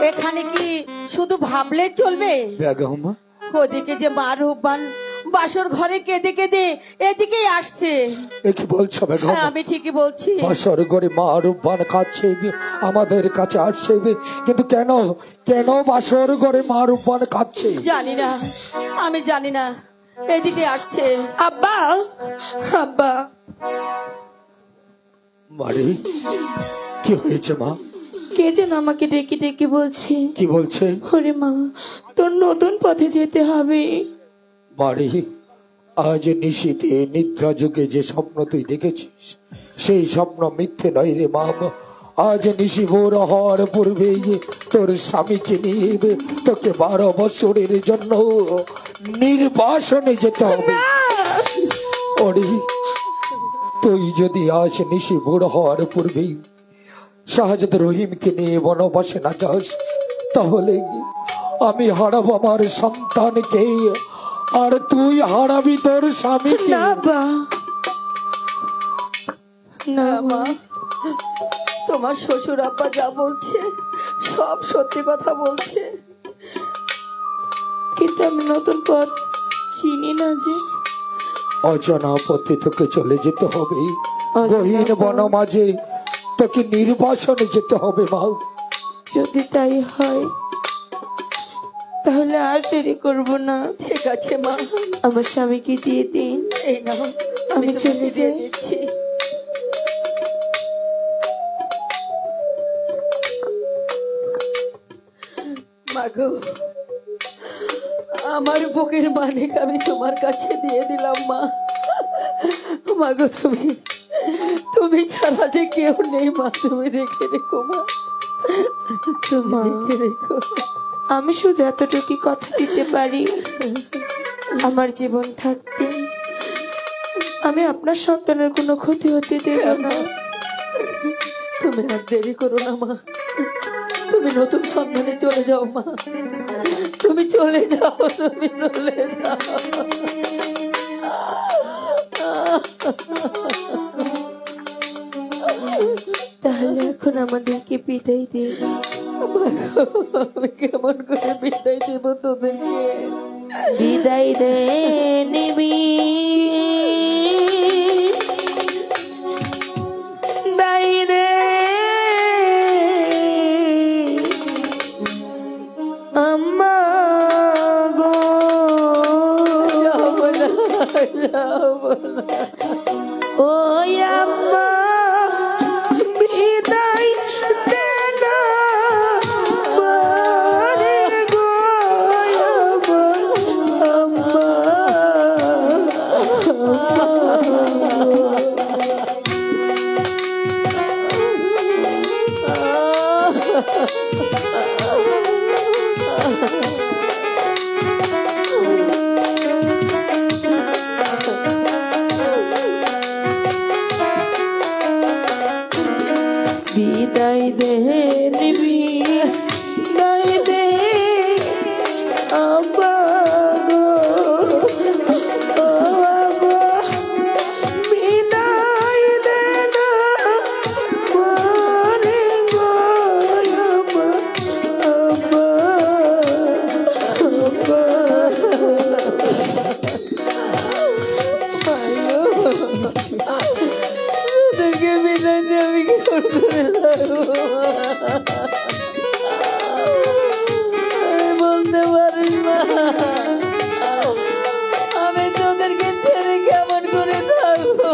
এখানে কি শুধু ভাবলে চলবে? বেগম, ওদিকে যে মা রূপবান বাসর ঘরে কেঁদে কেঁদে এদিকেই আসছে। এ কি বলছো বেগম? হ্যাঁ, আমি ঠিকই বলছি। বাসর ঘরে মা রূপবান খাচ্ছে, আমাদের কাছে আসছে, কিন্তু কেন কেন বাসর ঘরে মা রূপবান খাচ্ছে? জানি না, আমি জানি না, এদিকে আসছে। আব্বা, আব্বা। মারে, কি হয়েছে মা? কে যেন আমাকে ডেকে ডেকে বলছে। কি বলছে? ওরে মা, তোর নতুন পথে যেতে হবে। মারে, আজ নিশীথে নিদ্রা যুগে যে স্বপ্ন তুই দেখেছিস সেই স্বপ্ন মিথ্যে নয় রে মা। আজ নিশি ভোর হওয়ার পূর্বে তোর স্বামীকে নিয়ে তোকে 12 বছরের জন্য নির্বাসনে যেতে হবে। ওরে, তুই যদি আজ নিশি ভোর হওয়ার পূর্বেই শাহজাদ রহিমকে নিয়ে বনবাসে না যাস, তাহলে আমি হারাবো আমার সন্তানকে, আর তুই হারাবি তোর স্বামীকে। না মা, তোমার শ্বশুর আব্বা যা বলছে সব সত্যি কথা বলছে, কিন্তু আমি নতুন পথ চিনি না যে। অজানা পথে তোকে চলে যেতে হবে, গহীন বন মাঝে তোকে নির্বাসনে যেতে হবে মা। যদি তাই হয় তাহলে আর দেরি করব না। ঠিক আছে মা, আমার স্বামীকে দিয়ে দিন। এই না, আমি চলে যাচ্ছি। মাগো, আমার বুকের মানিক আমি তোমার কাছে দিয়ে দিলাম মা। মাগো, তুমি ছাড়া যে কেউ নেই মা, তুমি দেখে রেখো মা, তুমি দেখে রেখো। আমি শুধু এতটুকু কথা দিতে পারি, আমার জীবন থাকতে আমি আপনার সন্তানের কোনো ক্ষতি হতে দেব না। তুমি আর দেরি করো না মা, তুমি নতুন সন্ধানে চলে যাও মা, তুমি চলে যাও, তুমি চলে যাও। তাহলে এখন আমাদেরকে বিদায় দিয়ে দাও। আমি কেমন করে বিদায় দেব তোদেরকে? বিদায় দে নিবি, দাই দে আম্মা গো, যাব না, যাব না। ও আম্মা, বিদায় দে না মারে গো আম্মা, বিদায় দে নিবি, বিদায় দে আব্বা গো, ও আব্বা, বিদায় দে না মারে গো আব্বা, আব্বা, আব্বা। তোদেরকে বিদায় দিয়ে আমি কি করবো? বলতে পারিস মা, আমি তোদেরকে ছেড়ে কেমন করে থাকবো?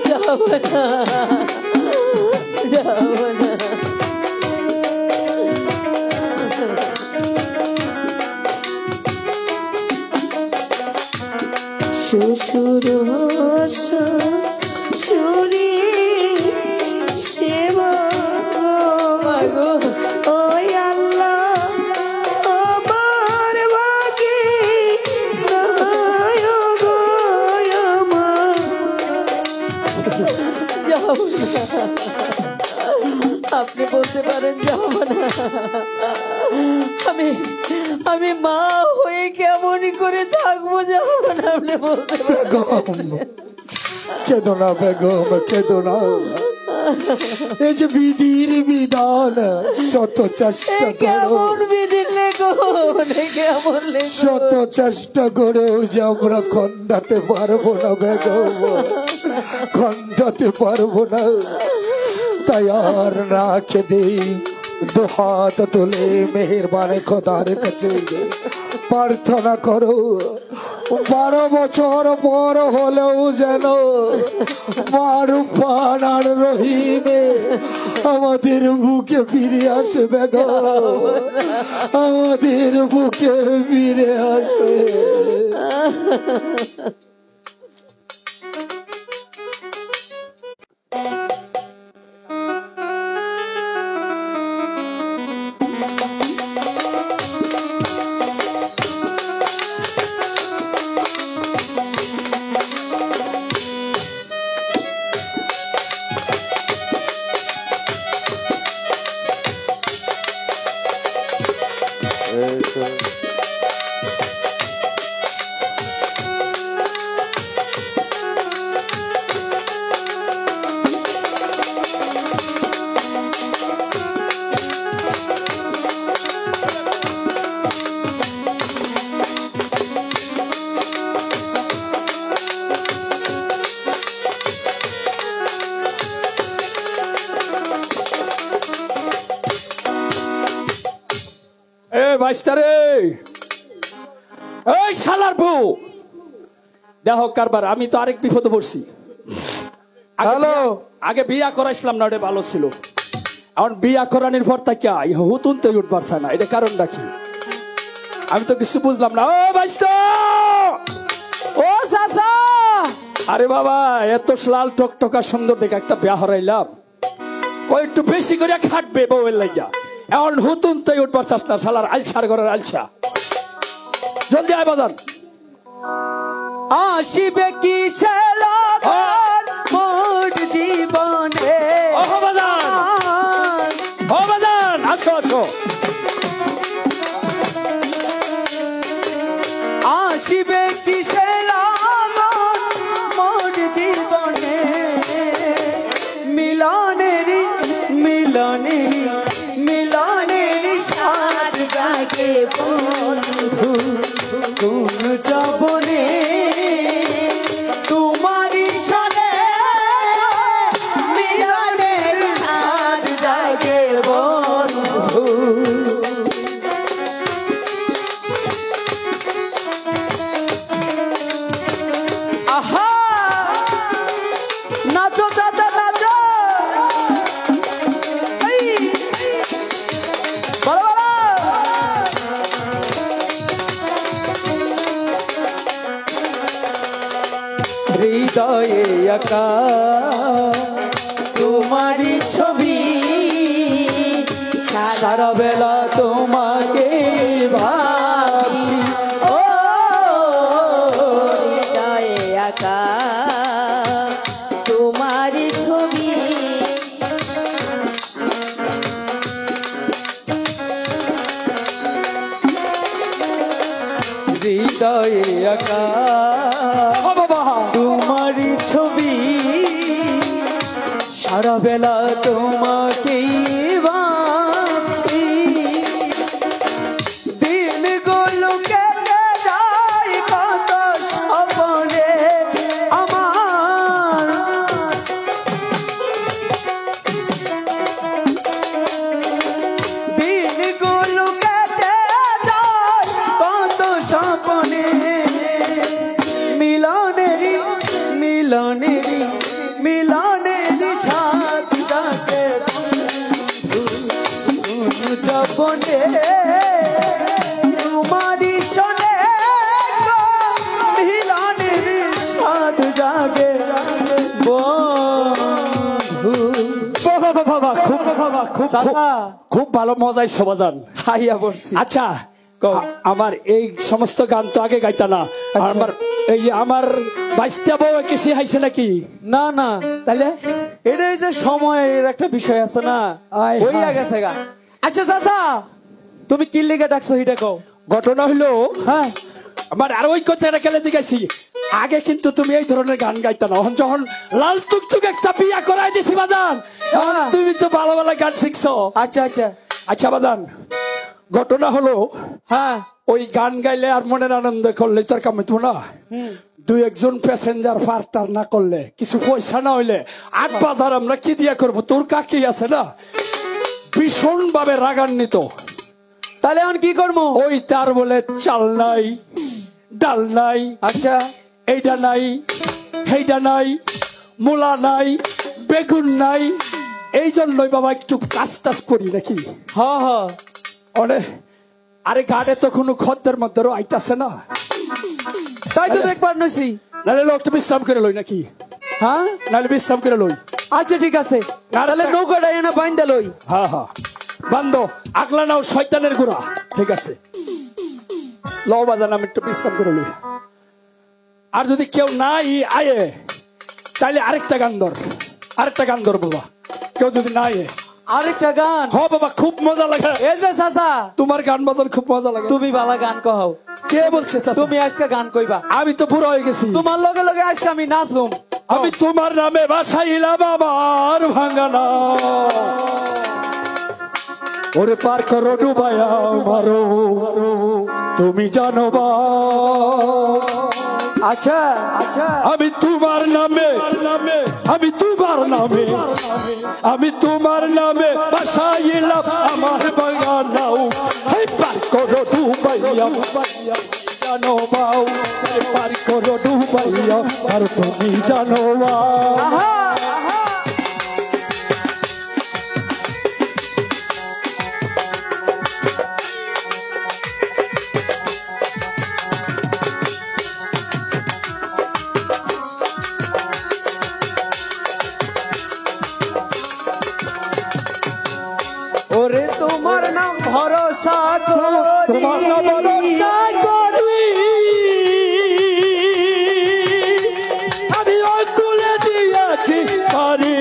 যাব না, যাব না। শ্বশুর শুনি সেবা গো, ওই আল্লাহ আমার বাকি গো আমার। যাব না, আপনি বলতে পারেন যাব না। আমি মা হয়ে কেমন করে থাকবো, যাব না। আপনি বলতে পারেন। কেঁদো না বেগম, কেঁদো না। এই যে বিধির বিধান, শত চেষ্টা করো, কেমন বিধি লেখো, কেমন লেখো, শত চেষ্টা করেও যে আমরা খণ্ডাতে পারবো না বেগম, খণ্ডাতে পারবো না। তাই আর না খেদেই দুহাত তুলে মেহেরবান খোদার কাছে প্রার্থনা করো, 12 বছর পর হলেও যেন মারুফান আর রহিমে আমাদের বুকে ফিরে আসে বেগম, আমাদের বুকে ফিরে আসে। বাইস্তারে, এই শালার বউ দেখো কারবার। আমি তো আরেক বিপদে পড়ছি। আগে বিয়া করাইছিলাম না, ওটা ভালো ছিল। এখন বিয়া করানোর পর তাকে হুতুনতে উঠবার চায় না, এটা কারণটা কি আমি তো কিছু বুঝলাম না। ও বাইস্তা, ও চাচা, আরে বাবা এত লাল টকটকা সুন্দর দেখে একটা বিয়া হরাইলাম, ও একটু বেশি করে খাটবে বউয়ের লাগিয়া। এখন হুতুন তো উঠবার চাস না, শালার আলসার ঘরের আলসা। জলদি আয় বাজান। আসিবে কি মোর জীবনে, ও বাজান, ও বাজান, আসো আসো। আসিবে কি মোর জীবনে, মিলনেরি মিলনেরি মিলনেরি সাত জাগে বন্ধু, কোন যাবনে তোমারি সনে, মিলনের সাত জাগে বন্ধু। আহা নাচো চাচা নাচো, হৃদয়ে আঁকা তোমারি ছবি, সারা বেলা তোমাকে ভাবছি। ও হৃদয়ে আঁকা তোমারি ছবি, হৃদয়ে আঁকা তোমারি ছবি, সারা বেলা তোমাকেই ভাবছি। দিনগুলো কেটে যায় কত স্বপ্নে আমার, দিনগুলো কেটে যায় কত স্বপ্নে, মিলনেরই নয়নেরই মিলনেরই সাথ জাগে জপনে তোমারই শোনে মিলনেরই সাথ জাগে বন্ধু। বাবা খুব ভালো মজাইছো বাজান। হাইয়া বলছি। আচ্ছা কও। আমার এই সমস্ত গান তো আগে গাইতা না। আর আমার এই যে আমার বাইশটা বউ কি শিখাইছে নাকি? না না, তাহলে এটাই যে সময়ের একটা বিষয় আছে না, আয় হইয়া হায়। গেছে গা। আচ্ছা চাচা, তুমি কি লেগে ডাকছো এটা কও। ঘটনা হইলো হ্যাঁ, আমার আর ওই কথাটা কেলে জিজ্ঞাসি, আগে কিন্তু তুমি এই ধরনের গান গাইতা না। যখন লাল টুকটুক একটা বিয়া করাই দিছি বাজান, হ্যাঁ। তুমি তো ভালো ভালো গান শিখছো। আচ্ছা আচ্ছা, আচ্ছা বাজান, ঘটনা হলো হ্যাঁ ওই গান গাইলে আর মনের আনন্দ করলে তোর কাম হইতো না। দুই একজন প্যাসেঞ্জার পার্টার না করলে, কিছু পয়সা না হইলে ৮ বাজার আমরা কি দিয়া করবো? তোর কাকি আছে না, ভীষণ ভাবে রাগান্বিত। তাহলে এখন কি করবো? ওই তার বলে চাল নাই, ডাল নাই, আচ্ছা এইটা নাই, সেইটা নাই, মূলা নাই, বেগুন নাই। এই জন্যই বাবা একটু কাজ টাজ করি নাকি। হ হ, অনেক আরে গাড়ে তো কোনো খদ্দের মধ্যে আইতাছে না, তাই তো দেখবার নইছি। নাহলে লোকটা বিশ্রাম করে লই নাকি। হ্যাঁ নাহলে বিশ্রাম করে লই। আচ্ছা ঠিক আছে, তাহলে নৌকাটা এনে বাইন্দা লই। হ্যাঁ হ্যাঁ, বান্ধব আগলা নাও শয়তানের গোড়া। ঠিক আছে, লও বাজান, আমি একটু বিশ্রাম করে লই। আর যদি কেউ নাই আয়ে তাহলে আরেকটা গান ধর, আরেকটা গান ধর বাবা। কেউ যদি না আয়ে আরেকটা গান। হ বাবা, খুব মজা লাগে। এই যে চাচা, তোমার গান বাজান খুব মজা লাগে। তুমি বালা গান কও। কে বলছে চাচা? তুমি আজকে গান কইবা। আমি তো বুড়ো হয়ে গেছি। তোমার লগে লগে আজকে আমি নাচুম। আমি তোমার নামে বাসাইলাম আমার ভাঙানা, ওরে পার করো ডুবায়া মারো, তুমি জানো বা। আচ্ছা আচ্ছা, আমি তোমার নামে, আমি তোমার নামে, আমি তোমার নামে বাসাইলাম আমার বাগানাও, এই পার করো ডুবাইয়া জানো বাউ, পার করো ডুবাইয়া আর তুমি জানো বা। আহা আহা, ওরে তোমার নাম ভরসা তোমার নাম ভরসা করবি, আমি ওই তুলে দিয়েছি পারি,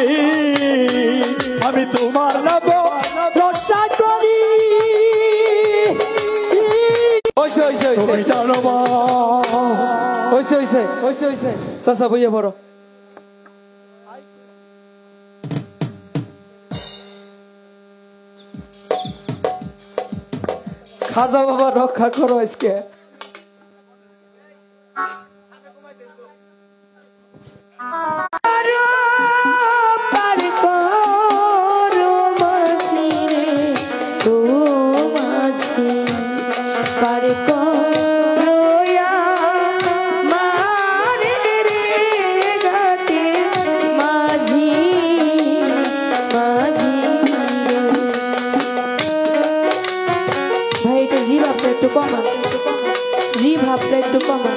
আমি তোমার নাম ভরসা করি, হইছে হইছে হইছে তুমি জানো বা। হইছে হইছে হইছে হইছে, চাচা বইয়া পড়ো। খাজা বাবা রক্ষা করো আজকে। ভাই এটা রিভাবটা একটু কমা, রিভাবটা একটু কমা।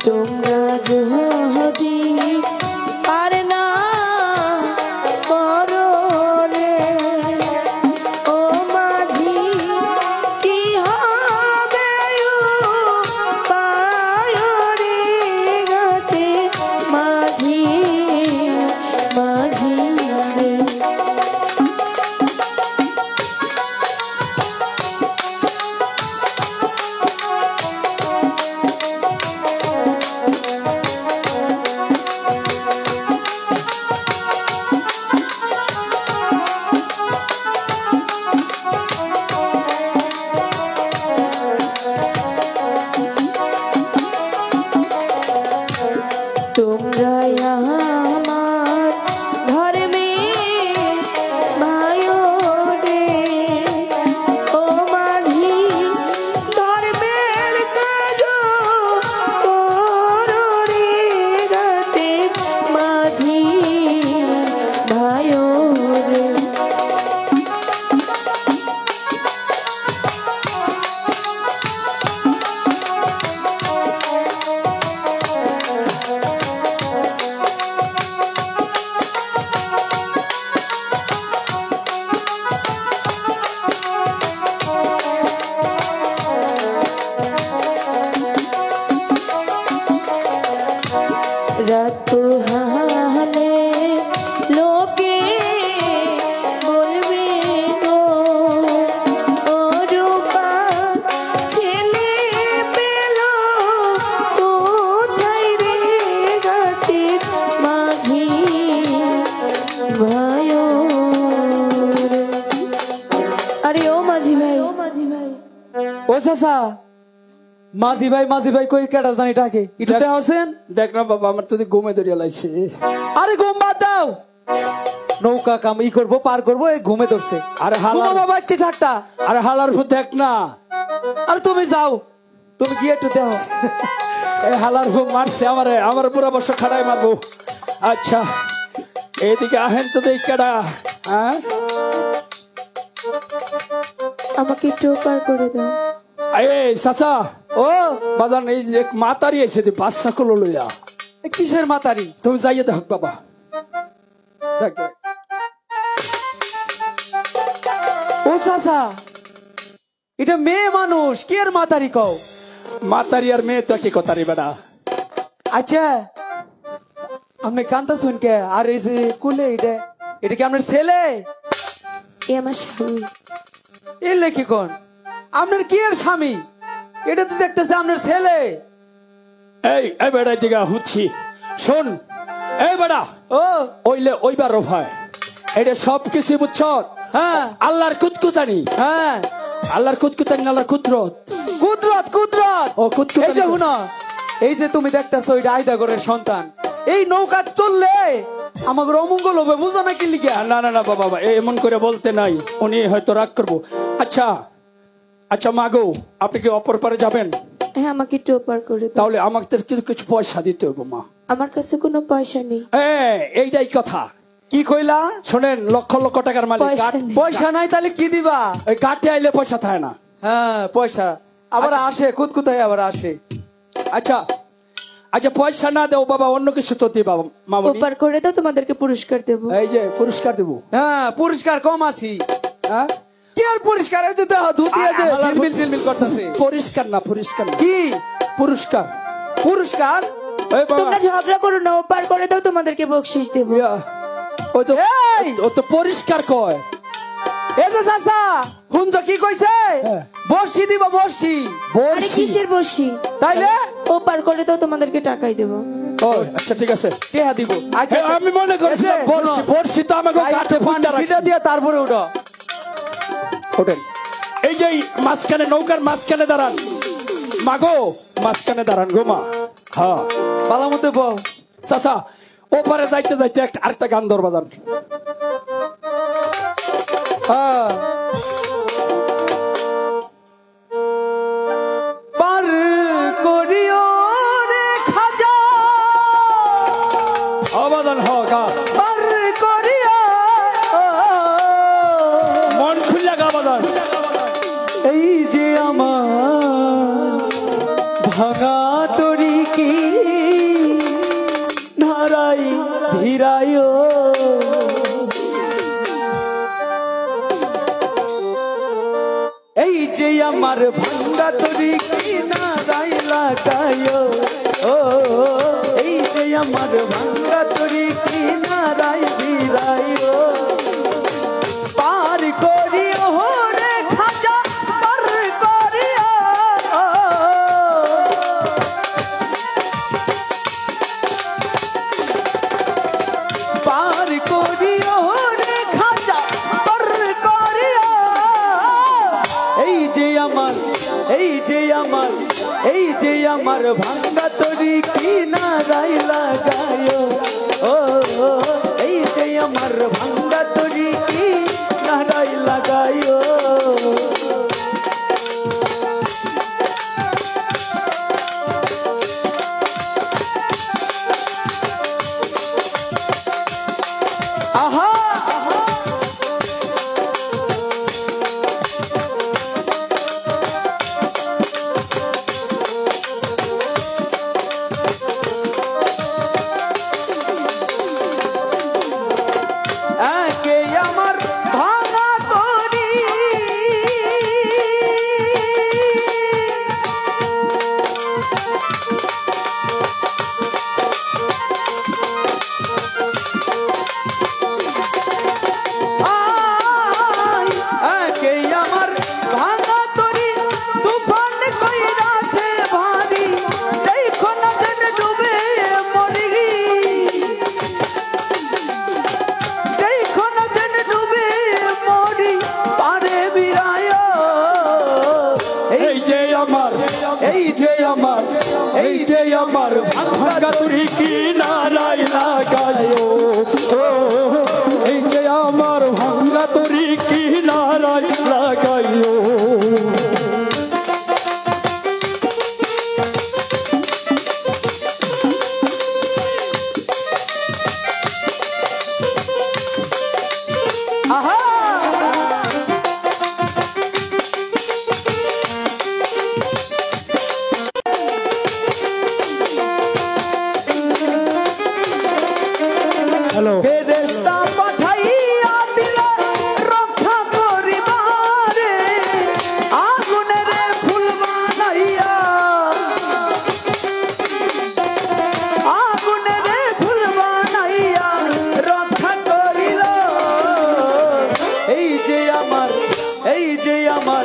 তোমরা যদি তোমরা আমার ধর্মে ভাই রে ও মাঝি ধর্মের কাজ করো রে ঘাটে মাঝি ভাই রে রাত হালে লোকে বলবে গো ও রূপা ছেলে পেল কোথায় রে ঘাটের মাঝি ভাই রে। আরে ও মাঝি ভাই ও চাচা মাঝি ভাই কই কেটা জানি ডাকে এটা আছেন? দেখ না বাবা, আমার তো ঘুমে ধরিয়া লাইছে। আরে ঘুম বাদ দাও, নৌকা কাম ই করবো পার করবো, এই ঘুমে ধরছে। আরে হালার বাবা কি থাকতা, আরে হালার ভূত দেখ না, আরে তুমি যাও, তুমি গিয়ে একটু দেও। এই হালার ভূত মারছে আমারে, আমার পুরা বর্ষ খাড়াই মারবো। আচ্ছা এইদিকে আহেন তো দেখ কেডা। হ্যাঁ আমাকে একটু পার করে দাও। এই চাচা ও বাজান, এই যে মাতারি এসে বাচ্চা কলো লইয়া, এ কিসের মাতারি? তুমি যাইয়ে দেখ বাবা, দেখ দেখ। ও চাচা এটা মেয়ে মানুষ, কি এর মাতারি কও? মাতারি আর মেয়ে তো কি কথারি বেড়া। আচ্ছা আপনি কান্তা শুনকে, আর এই যে কুলে এটা কি আপনার ছেলে? এ আমার স্বামী। এলে কি কোন আপনার কি এর স্বামী? এটা তো দেখতেছে আপনার ছেলে। এই বেড়া দিঘা হুচ্ছি শোন, এই বেড়া ও ওইলে ওইবার রফায় এটা সব কিছু বুঝছ। হ্যাঁ আল্লাহর কুতকুতানি, হ্যাঁ আল্লাহর কুতকুতানি, আল্লাহর কুদরত। কুদরত ও কুতকুতানি। এই যে শুনো, এই যে তুমি দেখতেছো এটা আয়দা করে সন্তান, এই নৌকা চললে আমাদের অমঙ্গল হবে, বুঝো না কি লিখে? না না না বাবা, এমন করে বলতে নাই, উনি হয়তো রাগ করবো। আচ্ছা আচ্ছা মাগো, আপনি কি অপর পারে যাবেন? হ্যাঁ আমাকে একটু পার করে দাও। তাহলে আমাকে কিছু পয়সা দিতে হবে মা। আমার কাছে কোনো পয়সা নেই। এইটাই কথা। কি কইলা? শোনেন, লক্ষ লক্ষ টাকার মালিক, পয়সা নেই। পয়সা নাই তাহলে কি দিবা? ওই কাটে আইলে পয়সা থাকে না। হ্যাঁ পয়সা আবার আসে, কুতকুতায় আবার আসে। আচ্ছা আচ্ছা পয়সা না দেও বাবা, অন্য কিছু তো দিবা মামনি। উপর করে দাও, তোমাদেরকে পুরস্কার দেব। এই যে পুরস্কার দেবো। হ্যাঁ পুরস্কার কম আছি। হ্যাঁ কি আর পুরস্কার? এই যে দেখো ধুতি আছে, ঝিলমিল করতেছে। পরিষ্কার না, পরিষ্কার না, কি পুরস্কার? পুরস্কার? এই বাবা, তোমরা ঝগড়া করো না, উপর করে দাও, তোমাদেরকে বকশিশ দেব। ইয়া, এই! ও তো পরিষ্কার কয়। এই যে চাচা হুঞ্জ কি কইছে? হ্যাঁ। বর্ষি দিব, বর্ষি। আরে বর্ষি। কিসের বসি? তাইলে উপর করে দাও, তোমাদেরকে টাকাই দেব। ও আচ্ছা ঠিক আছে। টেহা দিব। আচ্ছা আমি মনে করছি এই যে, বর্ষি, বর্ষি তো আমাকে কাটে ফুটা সিটা দিয়ে তারপরে উঠো। ওঠেন। এই যে মাঝখানে, নৌকার মাঝখানে দাঁড়ান মাগো, মাঝখানে দাঁড়ান গো মা। হ্যাঁ বালা মতো বউ। চাচা ওপারে যাইতে যাইতে আরেকটা গান ধর বাজান। হ্যাঁ পার করিও রে খাজা, বাজান হ গা, পার করিও মন খুললা গা বাজান। এই যে আমার ভাঙা তরি কি ধারাই ধীরায়, এই যে আমার ভাঙ্গা তরি কি নারাই লাগায়, ও এই যে আমার ভাঙ্গা তরি কি নারাই ধীরায়, পার করিও রে খাজা, পার করিও, পার করিও রে খাজা, পার করিও, এই যে আমার, এই যে আমার, এই যে আমার ভাঙ্গা তরি কি না কিনারাই লাগায় ও এই যে আমার ভাঙ্গা তরি কিনারাই লাগায় আহা একে আমার ভাঙা তরি একে আমার ভাঙা তরি তুফান কইরাছে ভারী দেখো না যেন ডুবে মরি দেখো না যেন ডুবে মরি পারে বিরায় এই যে আমার এই যে আমার এই যে আমার ভাঙ্গা তরি কিনারাই লাগায় ও এই যে আমার ভাঙ্গা তরি কিনারাই লাগায় আহা হ্যালো ফেরেশতা পাঠাইয়া দিলে রক্ষা করিবারে আগুনের ফুল বানাইয়া আগুনের ফুল বানাইয়া রক্ষা করিল এই যে আমার এই যে আমার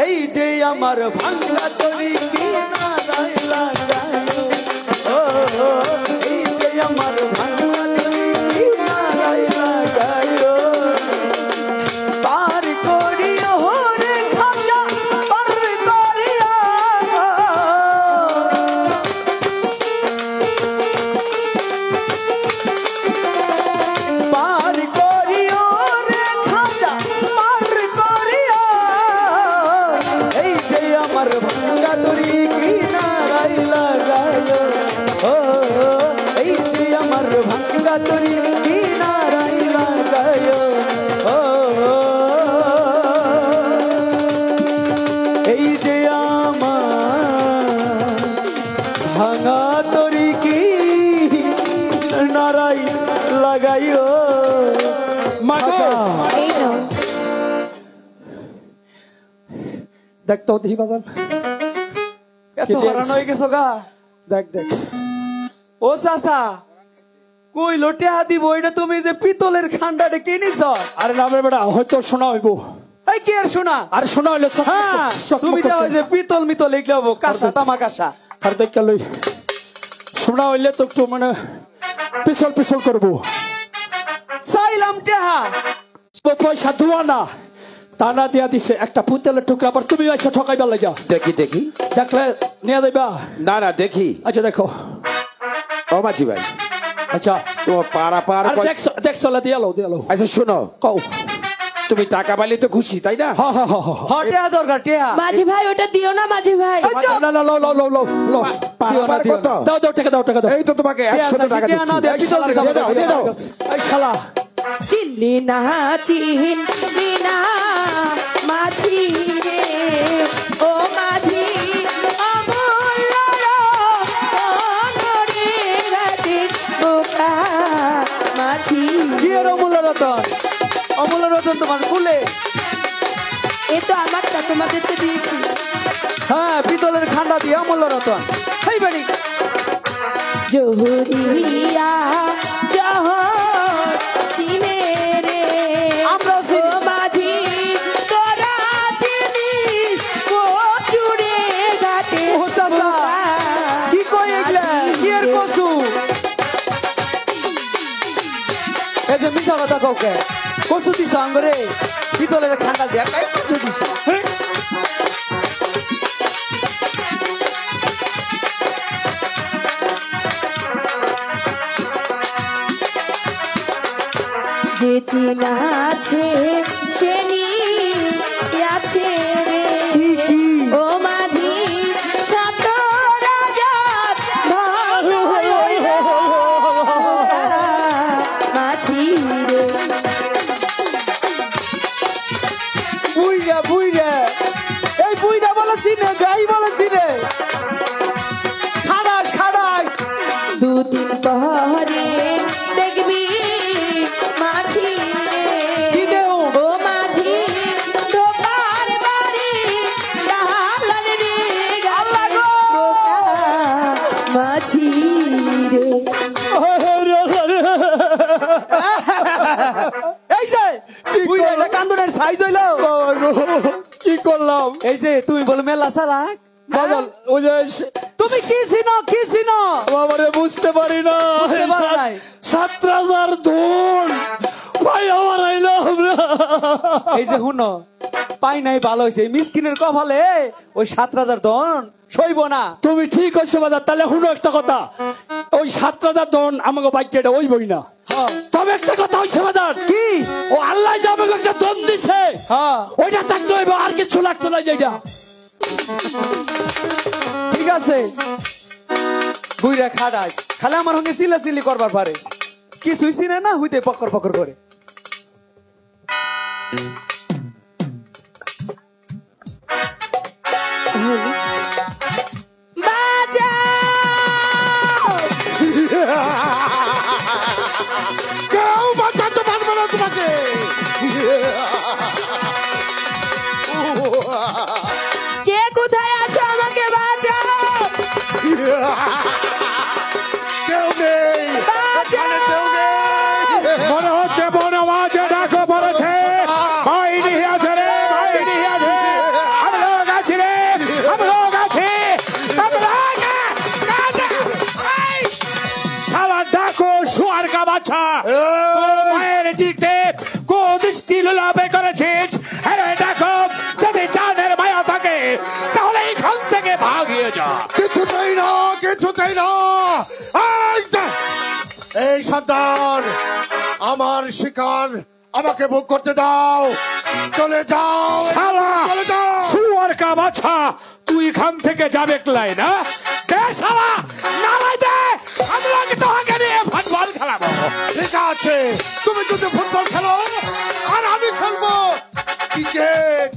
এই যে আমার ভাঙ্গা তরি কিনারাই লাগায় ও এই যে আমার ভাঙ্গা তরি কিনারাই লাগায় পার করিও রে খাজা পার করিয়া পার করিও রে খাজা পার করিয়া এই যে আমার ভাঙ্গা তরি কিনারাই লাগায় ও এই যে আমার ভাঙ্গা তরি কিনারাই লাগায় ও এই যে আমার ভাঙা তরি কিনারাই লাগায় মাগো এই নাও দেখ তো দেখি বাজান এত হরান হয়ে গেছো গা দেখ দেখ ও চাচা কই লোটে দিব এটা তুমি যে পিতলের খান্ডাটা কিনিছ আরে না বেটা হয়তো শোনা হইব এই কি আর শোনা আর শোনা হইলে হ্যাঁ তুমি তো ওই যে পিতল মিতল এগুলো কাঁসা তামা কাঁসা আর দেখ লই শোনা হইলে তো একটু মানে পিছল পিছল করবো চাইলাম টেহা পয়সা ধোয়া না টানা দিয়া দিছে একটা পুতেলের টুকরা আবার তুমি এসে ঠকাইবার লাগা দেখি দেখি দেখলে নিয়ে যাইবা না না দেখি আচ্ছা দেখো ও মাঝি ভাই আচ্ছা তো পারা পার আর দেখছো দিয়ালো দিয়ালো আচ্ছা শোনো কও তুমি টাকা পাইলে তো খুশি তাই না হ্যাঁ হ্যাঁ হ্যাঁ হ টেহা দরকার টেহা মাঝি ভাই ওটা দিও না মাঝি ভাই না না লো লো লো লো লো পারা পার কত দাও দাও টাকা দাও টাকা দাও এই তো তোমাকে 100 টাকা টিয়া না দিচ্ছি দে পিতল দিয়ে দাও দিয়ে দাও এই শালা চিনলি না চিনলি না মাঝি রে ও মাঝি মাঝি কি এর অমূল্য রতন অমূল্য রতন তোমার কুলে এ তো আমারটা তোমাদের তো দিয়েছি হ্যাঁ পিতলের খান্ডা দিয়ে অমূল্য রতন হেই বাড়ি জহুরিয়া জহর চিনে রে আমরা চিনি। ও মাঝি তোরা চিনিস কচুরে ঘাটে ও চাচা কি কই এগুলা কি এর কসু এই যে মিঠা কথা কাউকে কসু দিছ আঙ্গরে পিতলের খান্ডা দিয়া কাই কসু দিছ যে চিনা আছে সে আছে রে ও মাঝি শত রাজার মাঝি রে বুইরা বুইরা এই বুইরা বলেছি রে গাই বলেছি রে খাড়াস খাড়াস দুদিন পরে দেখবি মাঝি রে ও মাঝি তোপার বাড়ি গালার রে গালা মাঝি রে এই যে বুইরা এটা কান্দনের সাইজ হইলো কি করলাম এই যে তুমি বলো মেলা সালাক বাদল ওই যে তুমি কি চিনো বাবারে বুঝতে পারি না বুঝতে পারো নাই। 7,000 ধন ভাই আমার আইলাম না এই যে হুনো পাই নাই ভালো হয়েছে মিসকিনের কপালে ওই 7,000 ধন সইব না তুমি ঠিক হচ্ছে বাজার তাহলে শুনো একটা কথা ওই 7,000 ধন আমাকে বাইকে এটা ওই বই না হ্যাঁ। তবে একটা কথা হচ্ছে বাজার কি ও আল্লাহ যে আমাকে একটা ধন দিছে হ্যাঁ ওইটা থাকতে হইব আর কিছু লাগতো না যেটা ঠিক আছে বুইরা খাড়াস খালে আমার সঙ্গে চিলাচিলি করবার পারে কিছুই চিনে না হইতে পকর পকর করে কেউ বাঁচাতে পারবে না তোমাকে কে কোথায় আছো আমাকে বাঁচাও কেউ নেই বাঁচাও মনে হচ্ছে বনমাঝে ডাকো পড়েছে বাইরে আছে রে বাইরে আছে हम लोग আছি রে हम लोग আছি हम लोग আছে শালা ডাকো শুয়ার কা বাচ্চা মায়ের জিতে কো দৃষ্টি লোলাবে করেছিস আরে ডাকো যদি চাঁদের মায়া থাকে তাহলে এখান থেকে ভাগিয়ে যা কিছুতেই না কিছুতেই না এই সন্তান আমার শিকার আমাকে ভোগ করতে দাও চলে যাও শালা চলে যাও শুয়ার কা বাচ্চা তুই এখান থেকে যাবে ক্লাই না দে শালা নামাই দে আমরা কি তোকে নিয়ে ফুটবল খেলাবো ঠিক আছে তুমি যদি ফুটবল খেলো আর আমি খেলবো ক্রিকেট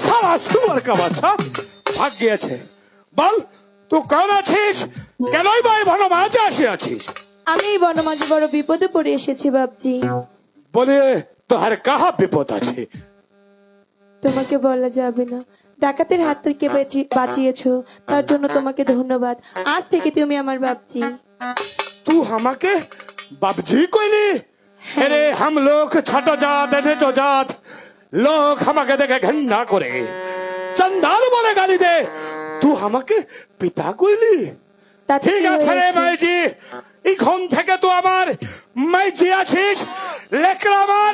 শালা শুয়ার কা বাচ্চা ভাগ গিয়েছে বল তুই কোন আছিস কেনই ভাই ভালো মাঝে আসে আছিস আমি বনমাঝি বড় বিপদে পড়ে এসেছি বাপজি বলে তোর কাহা বিপদ আছে তোমাকে বলা যাবে না ডাকাতের হাত থেকে বাঁচিয়েছো তার জন্য তোমাকে ধন্যবাদ আজ থেকে তুমি আমার বাপজি तू हमके बाबजी कोइली अरे हम लोग छठो जात नेचो जात लोग हमके देखे घन्ना करे चंदाल बोले गाली दे तू हमके पिता कोइली তাতে ঠিক কি আছে রে হয়েছে? মাইজি এখন থেকে তো আমার মাইজি আছিস লেকরা আমার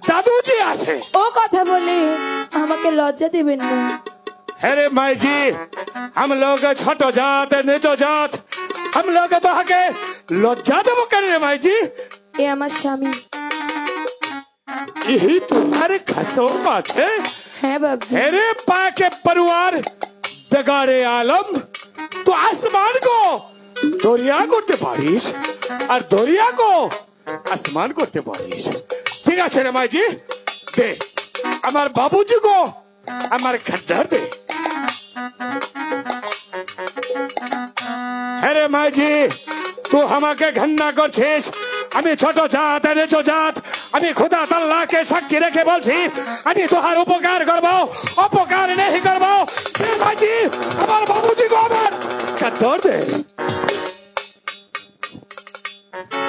দাদুজি আছে ও কথা বলে আমাকে লজ্জা দিবেন না अरे माई जी हम लोग छोटो जात नेचो जात हम लोग बहाके लज्जा देवो करे माई जी এ আমার স্বামী यही तुम्हारे खसो पाछे হ্যাঁ বাপজি अरे पाके परिवार दगाड़े आलम तो आसमान को दरिया करते पारिस और दरिया को आसमान करते पारिस ठीक है रे माई जी दे हमार बाबूजी को हमार खद्दर दे अरे माई जी तू हमाके घन्ना करছিস আমি ছোট জাত এনেছো জাত আমি খোদা তাআলাকে সাক্ষী রেখে বলছি আমি তোমার উপকার করব অপকার नहीं করব মাই জি আমার বাবুজি को আমার কতর দে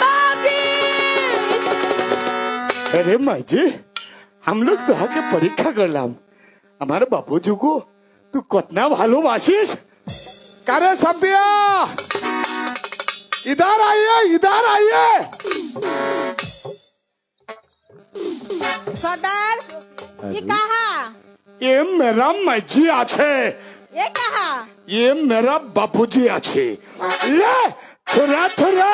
বাপজি अरे माई जी, हम लोग तो आके परीक्षा करलाम हमारे बापूजी को तू कितना भालोबासिस। करे सभ्या इधर आइए, इधर आइए। सरदार ये कहा? ये मेरा माइजी आछे। ये कहा? ये मेरा बापूजी आछे। ले थोड़ा थोड़ा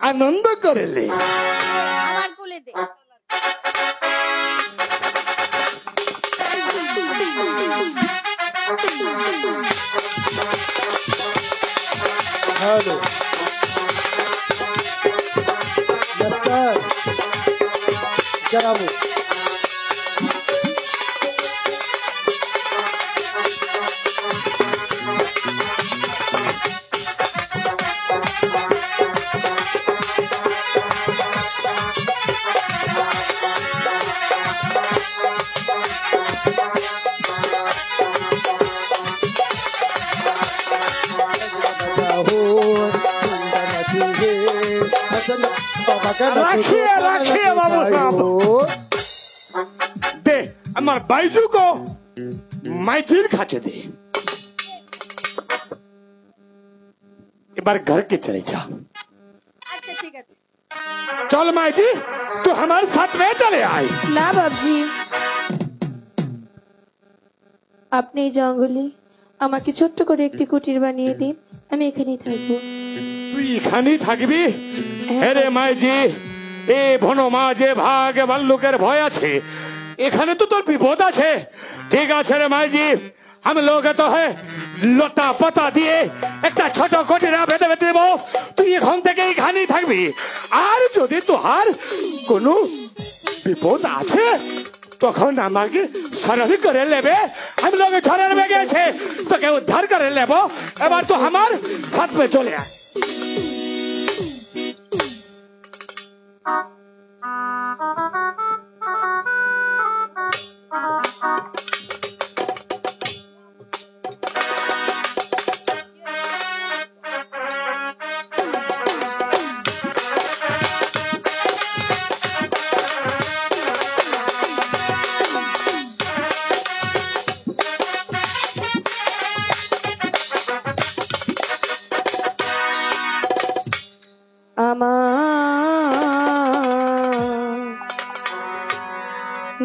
आनंद करे ले। আমার কোলে দে। हेलो मास्टर जनाब रखिए रखिए बाबू साहब। दे हमारे बाईजू को माइजीर खाचे दे। एक बार घर के चले जा। আচ্ছা ঠিক আছে। चल माइजी तू हमारे साथ में चले आई। না বাবজি, আপনি এই জঙ্গলে আমাকে ছোট্ট করে একটি কুটির বানিয়ে দিন, আমি এখানেই থাকবো। তুই এখানেই থাকবি? আরে মাইজি, এ ভনো মাঝে ভাগে ভাল্লুকের ভয় আছে, এখানে তো তোর বিপদ আছে। ঠিক আছে রে মাইজি, हम लोग तो है লতা পাতা দিয়ে একটা ছোট কোটিরা বেঁধে বেঁধে দেবো। তুই এখান থেকে এখানেই থাকবি। আর যদি তোহার কোনো বিপদ আছে তখন আমাকে স্মরণ করে নেবে। আমি লোক ঝড়ের বেগে আছে, তোকে উদ্ধার করে নেব। এবার তো আমার সাথ में চলে আয়।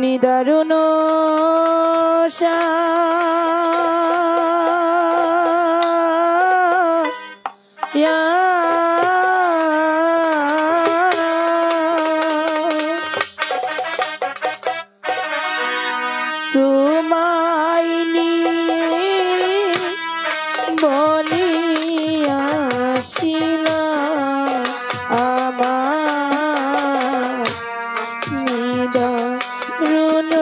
নিদারুণ তোমায় নিয়ে বলিয়াছিলা আমার নিদারুণ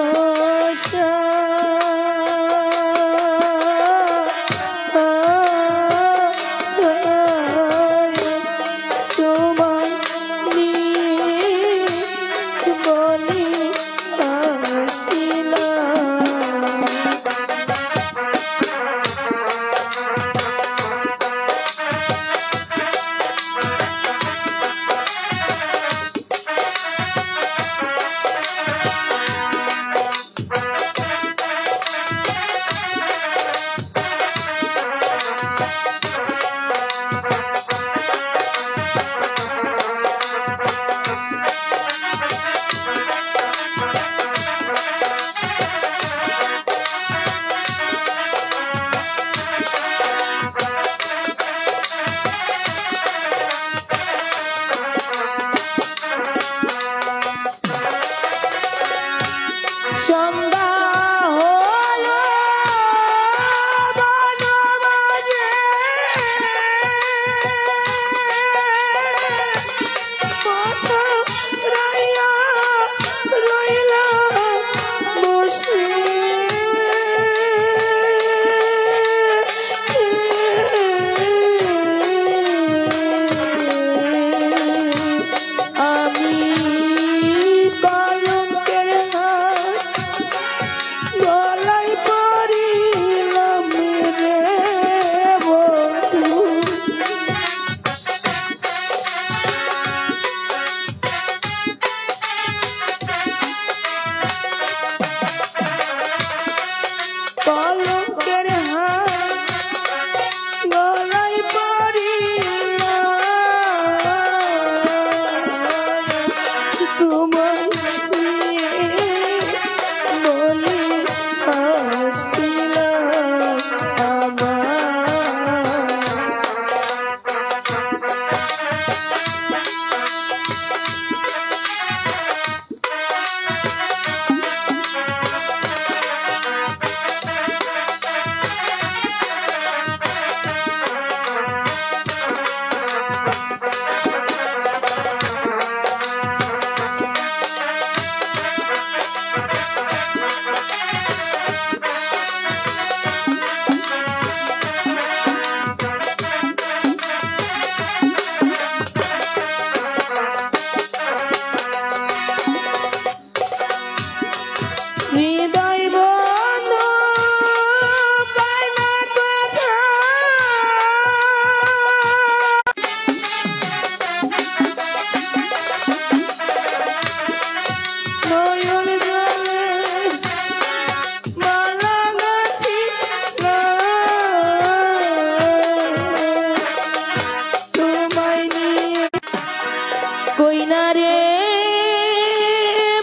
কই না রে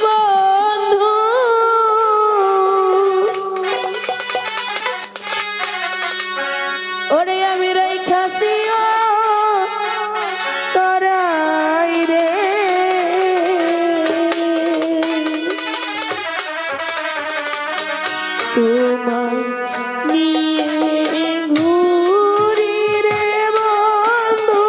বন্ধু ওরে আমি রাইখাছিও তোরাই রে তোমায় নিয়ে ঘুরি রে বন্ধু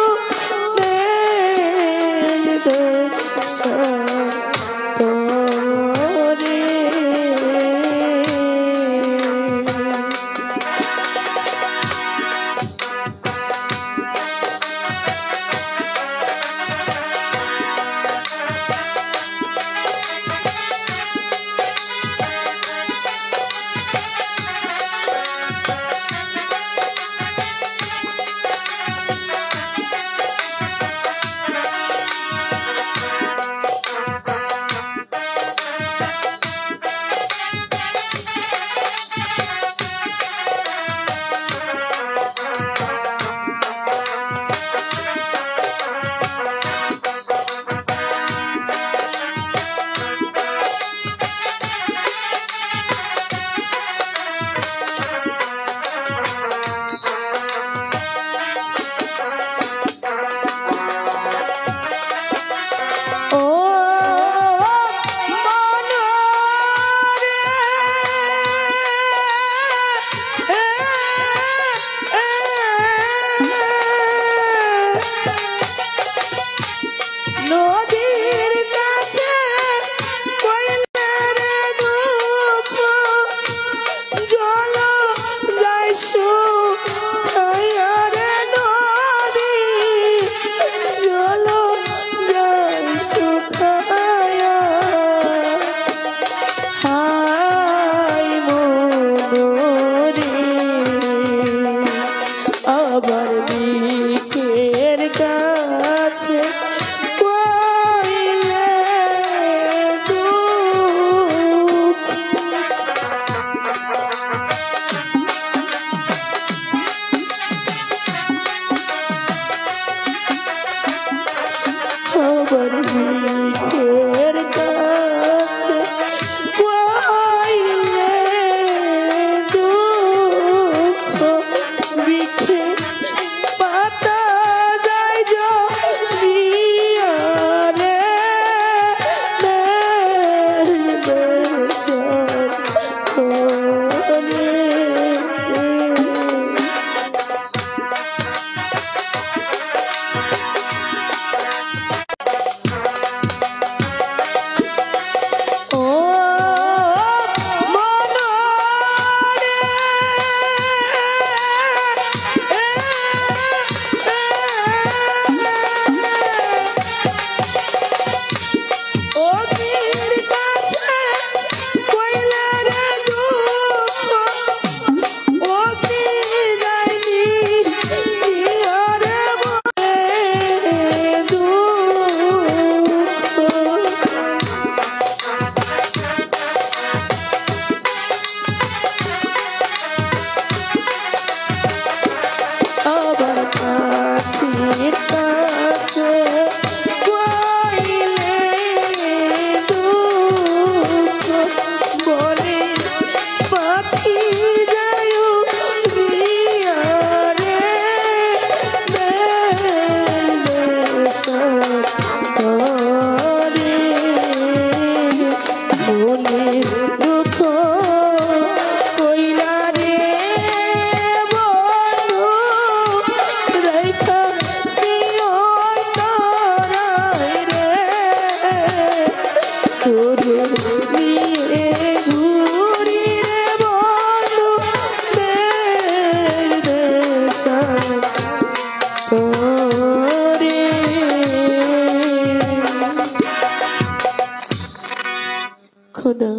খোদা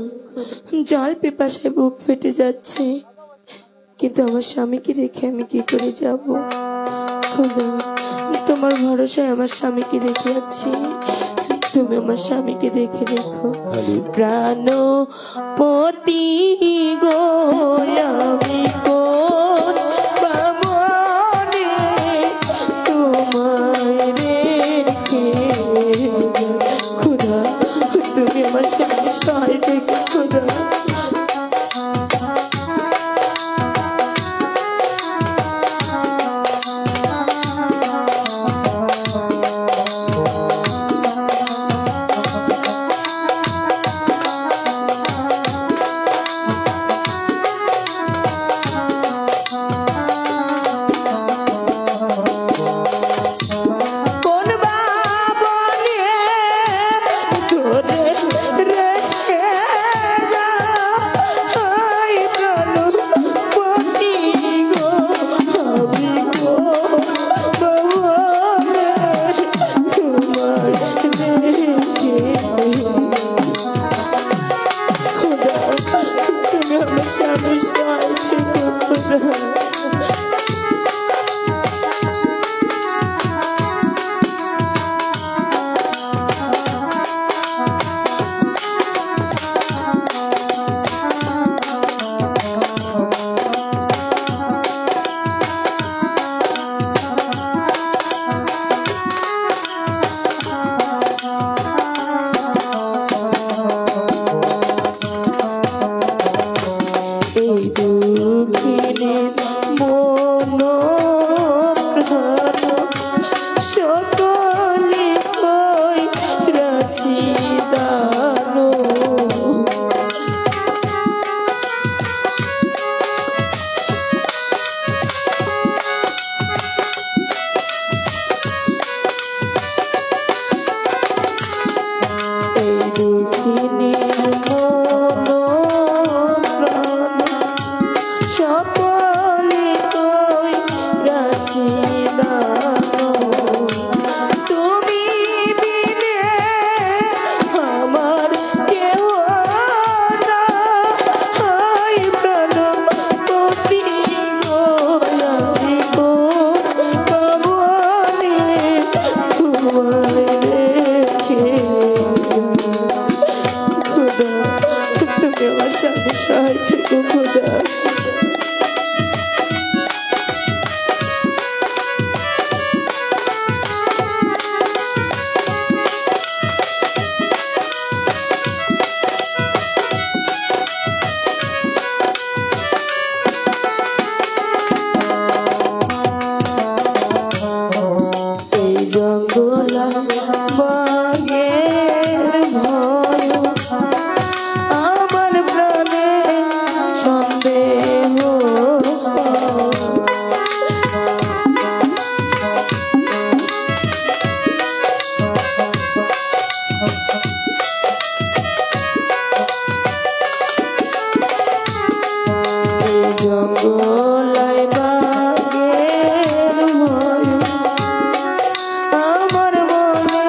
জল পিপাসায় বুক ফেটে যাচ্ছে, কিন্তু আমার স্বামীকে রেখে আমি কি করে যাব? খোদা তোমার ভরসায় আমার স্বামীকে রেখে আছি, তুমি আমার স্বামীকে দেখে রেখো। প্রাণপতি গো আমি কোন বামনে তোমায় রেখে বাঘের ভয় আমার প্রাণে সন্দেহ জঙ্গলায় বাঘের ভয় আমার মনে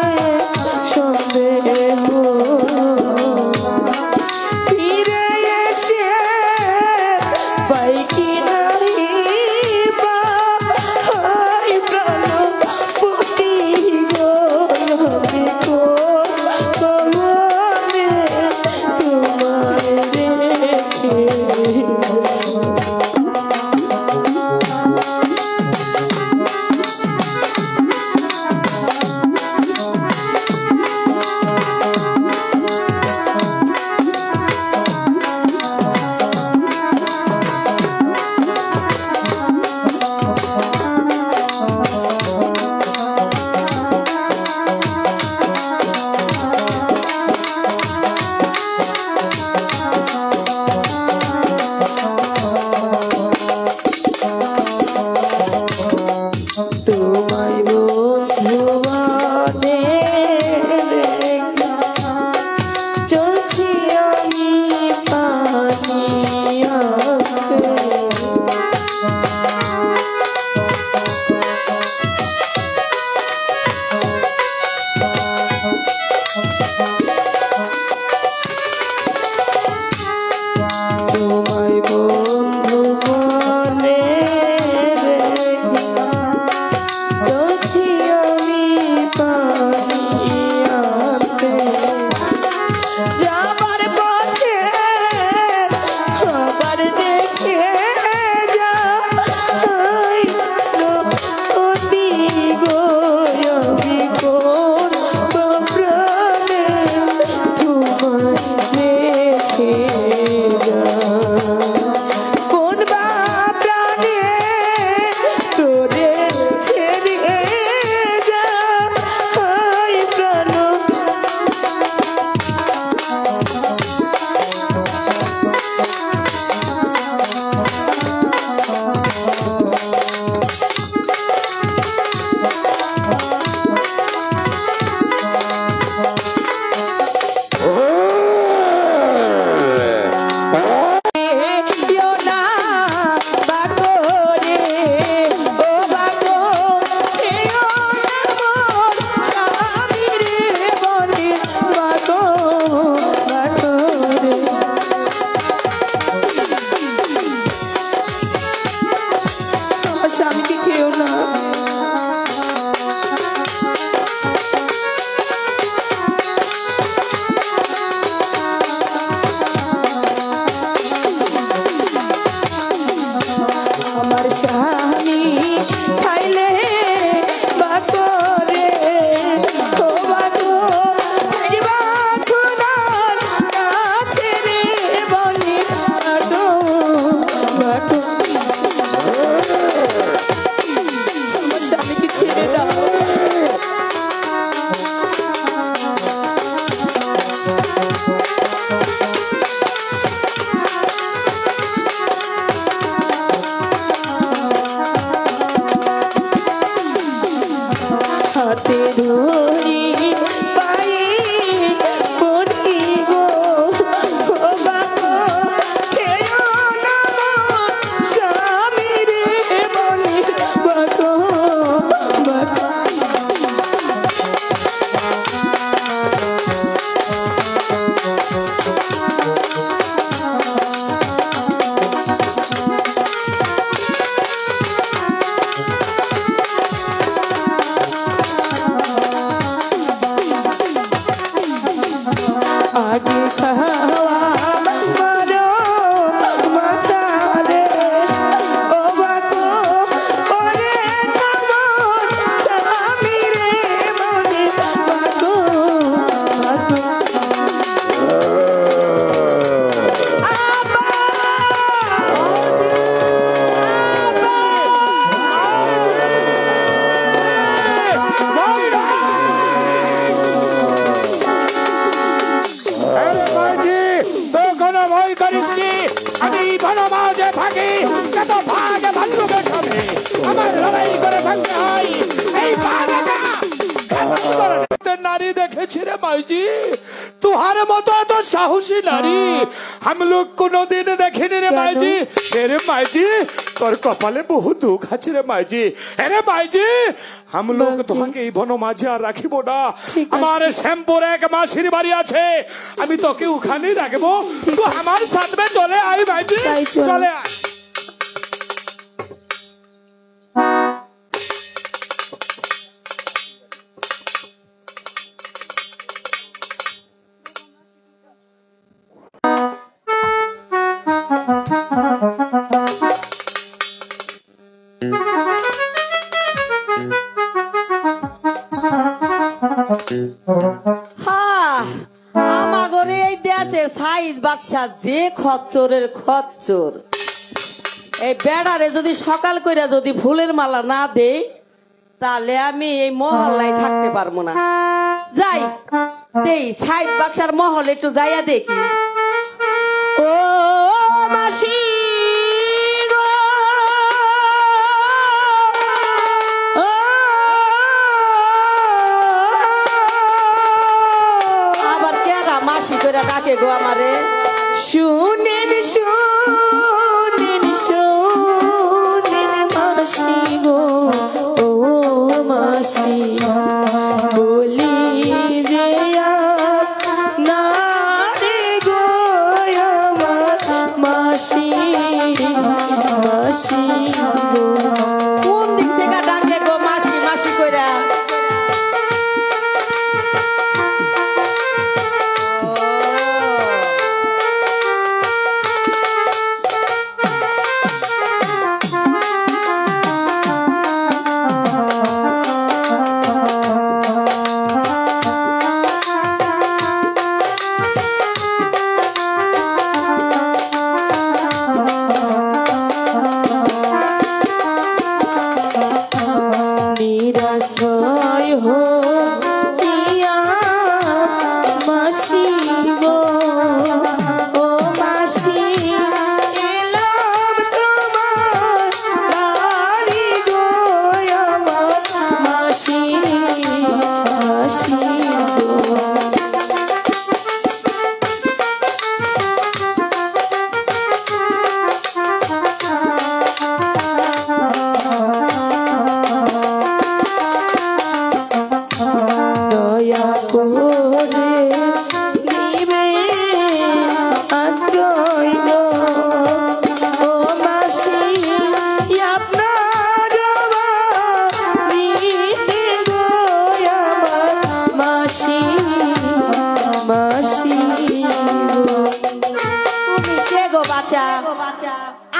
জানিস কি আমি বনমাঝে থাকি, কত ভাগ ভাল্লুকের সাথে আমার লড়াই করে থাকতে হয়। এই नारी देखे रे माई जी, तुहारे मतो तो साहसी नारी हम लोग को दिन देखे रे माई जी। अरे माई जी तोर कपाले बहुत दुख আছে রে माई जी। अरे माई जी हम लोग তোমাকে এই বন মাঝে আর রাখিব না। আমার শ্যামপুরে এক মাসির বাড়ি আছে, আমি তোকে ওখানেই রাখবো। তুই আমার সাথে চলে আয় माई जी, চলে আয়। আমাগরে এই দেশে সাইজ বাদশা যে খচ্চরের খচ্চর, এই বেড়ারে যদি সকাল কইরা যদি ফুলের মালা না দেই তাহলে আমি এই মহল্লায় থাকতে পারবো না। যাই দেই সাইজ বাদশার মহল একটু যাইয়া দেখি। ও মাসি মাসি করে ডাকে গো আমারে। শুনেন শুনেন শুনেন মাসি গো, ও মাসি বলি যে না রে গো আমার মাসি মাসি গো। কোন দিক থেকে ডাকে গো মাসি মাসি কইরা?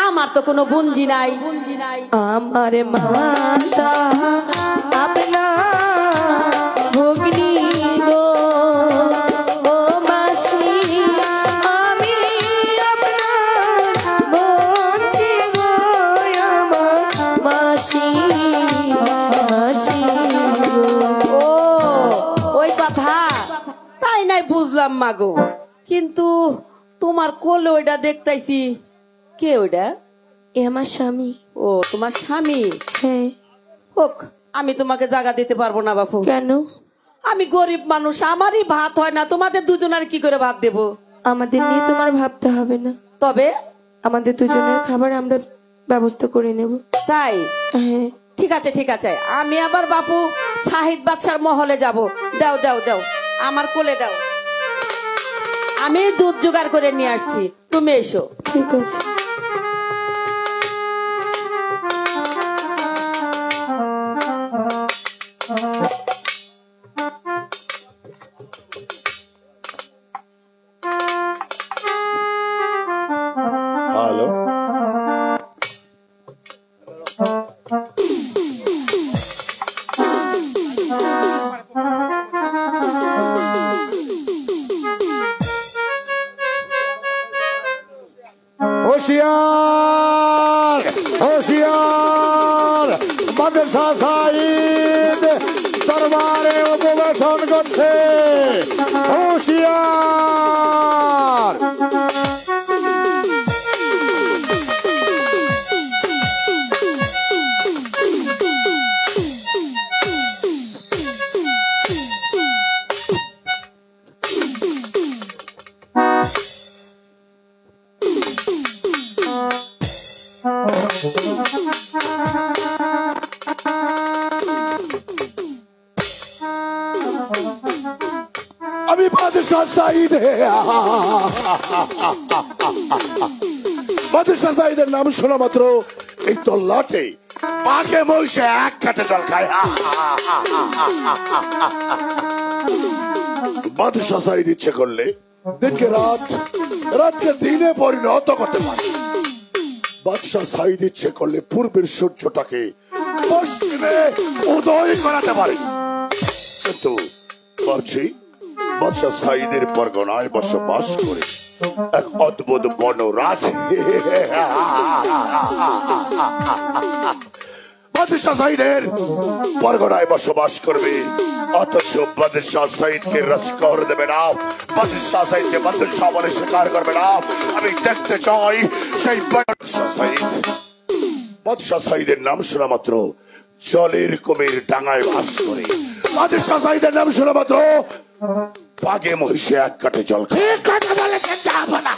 আমার তো কোনো বুঞ্জি নাই, আমার মাতা আপনার ভগ্নী গো। ও মাসি আমি আপনার বুঞ্জি গো, আমার মাসি মাসি গো। ও ওই কথা তাই নাই বুঝলাম মাগো, কিন্তু তোমার কোলে ওইটা দেখতেছি কে? ওইটা এ আমার স্বামী। ও তোমার স্বামী? হ্যাঁ। হোক, আমি তোমাকে জায়গা দিতে পারবো না বাপু। কেন? আমি গরিব মানুষ, আমারই ভাত হয় না, তোমাদের দুজনের কি করে ভাত দেব? আমাদের নিয়ে তোমার ভাবতে হবে না, তবে আমাদের দুজনের খাবার আমরা ব্যবস্থা করে নেব। তাই? হ্যাঁ ঠিক আছে ঠিক আছে, আমি আবার বাপু সাহিদ বাদশার মহলে যাব। দাও দাও দাও, আমার কোলে দাও, আমি দুধ জোগাড় করে নিয়ে আসছি, তুমি এসো। ঠিক আছে। হ্যালো, होशियार होशियार बादशाह साहिद दरबारे उपवेशन करছে होशियार। আমি বাদশাহ সাইদ বাদশাহ সাইদের নাম শোনা মাত্র এই তল্লাটে পাকে মহিষে এক কাটে জল খায়। বাদশাহ সাইদ ইচ্ছে করলে দিনকে রাত, রাতকে দিনে পরিণত করতে পারে। বাদশাহ সাইদ ইচ্ছে করলে পূর্বের সূর্যটাকে পশ্চিমে উদয় করাতে পারে। কিন্তু ভাবছি বাদশাহ সাইদের পরগনায় বসবাস করে এক অদ্ভুত বনরাজ বাদশাহ সাইদের পরগনায় বসবাস করবে, অথচ বাদশাহ সাইদকে রাজকর দেবে না, বাদশাহ সাইদকে বাদশাহ বলে স্বীকার করবে না। আমি দেখতে চাই সেই বাদশাহ সাইদ। বাদশাহ সাইদের নাম শোনা মাত্র জলের কুমির ডাঙায় বাস করে। বাদশাহ সাইদের নাম শোনা মাত্র পাগে মহিষে এক কাটে জল খায়। ঠিক কথা বলেছেন যাব না।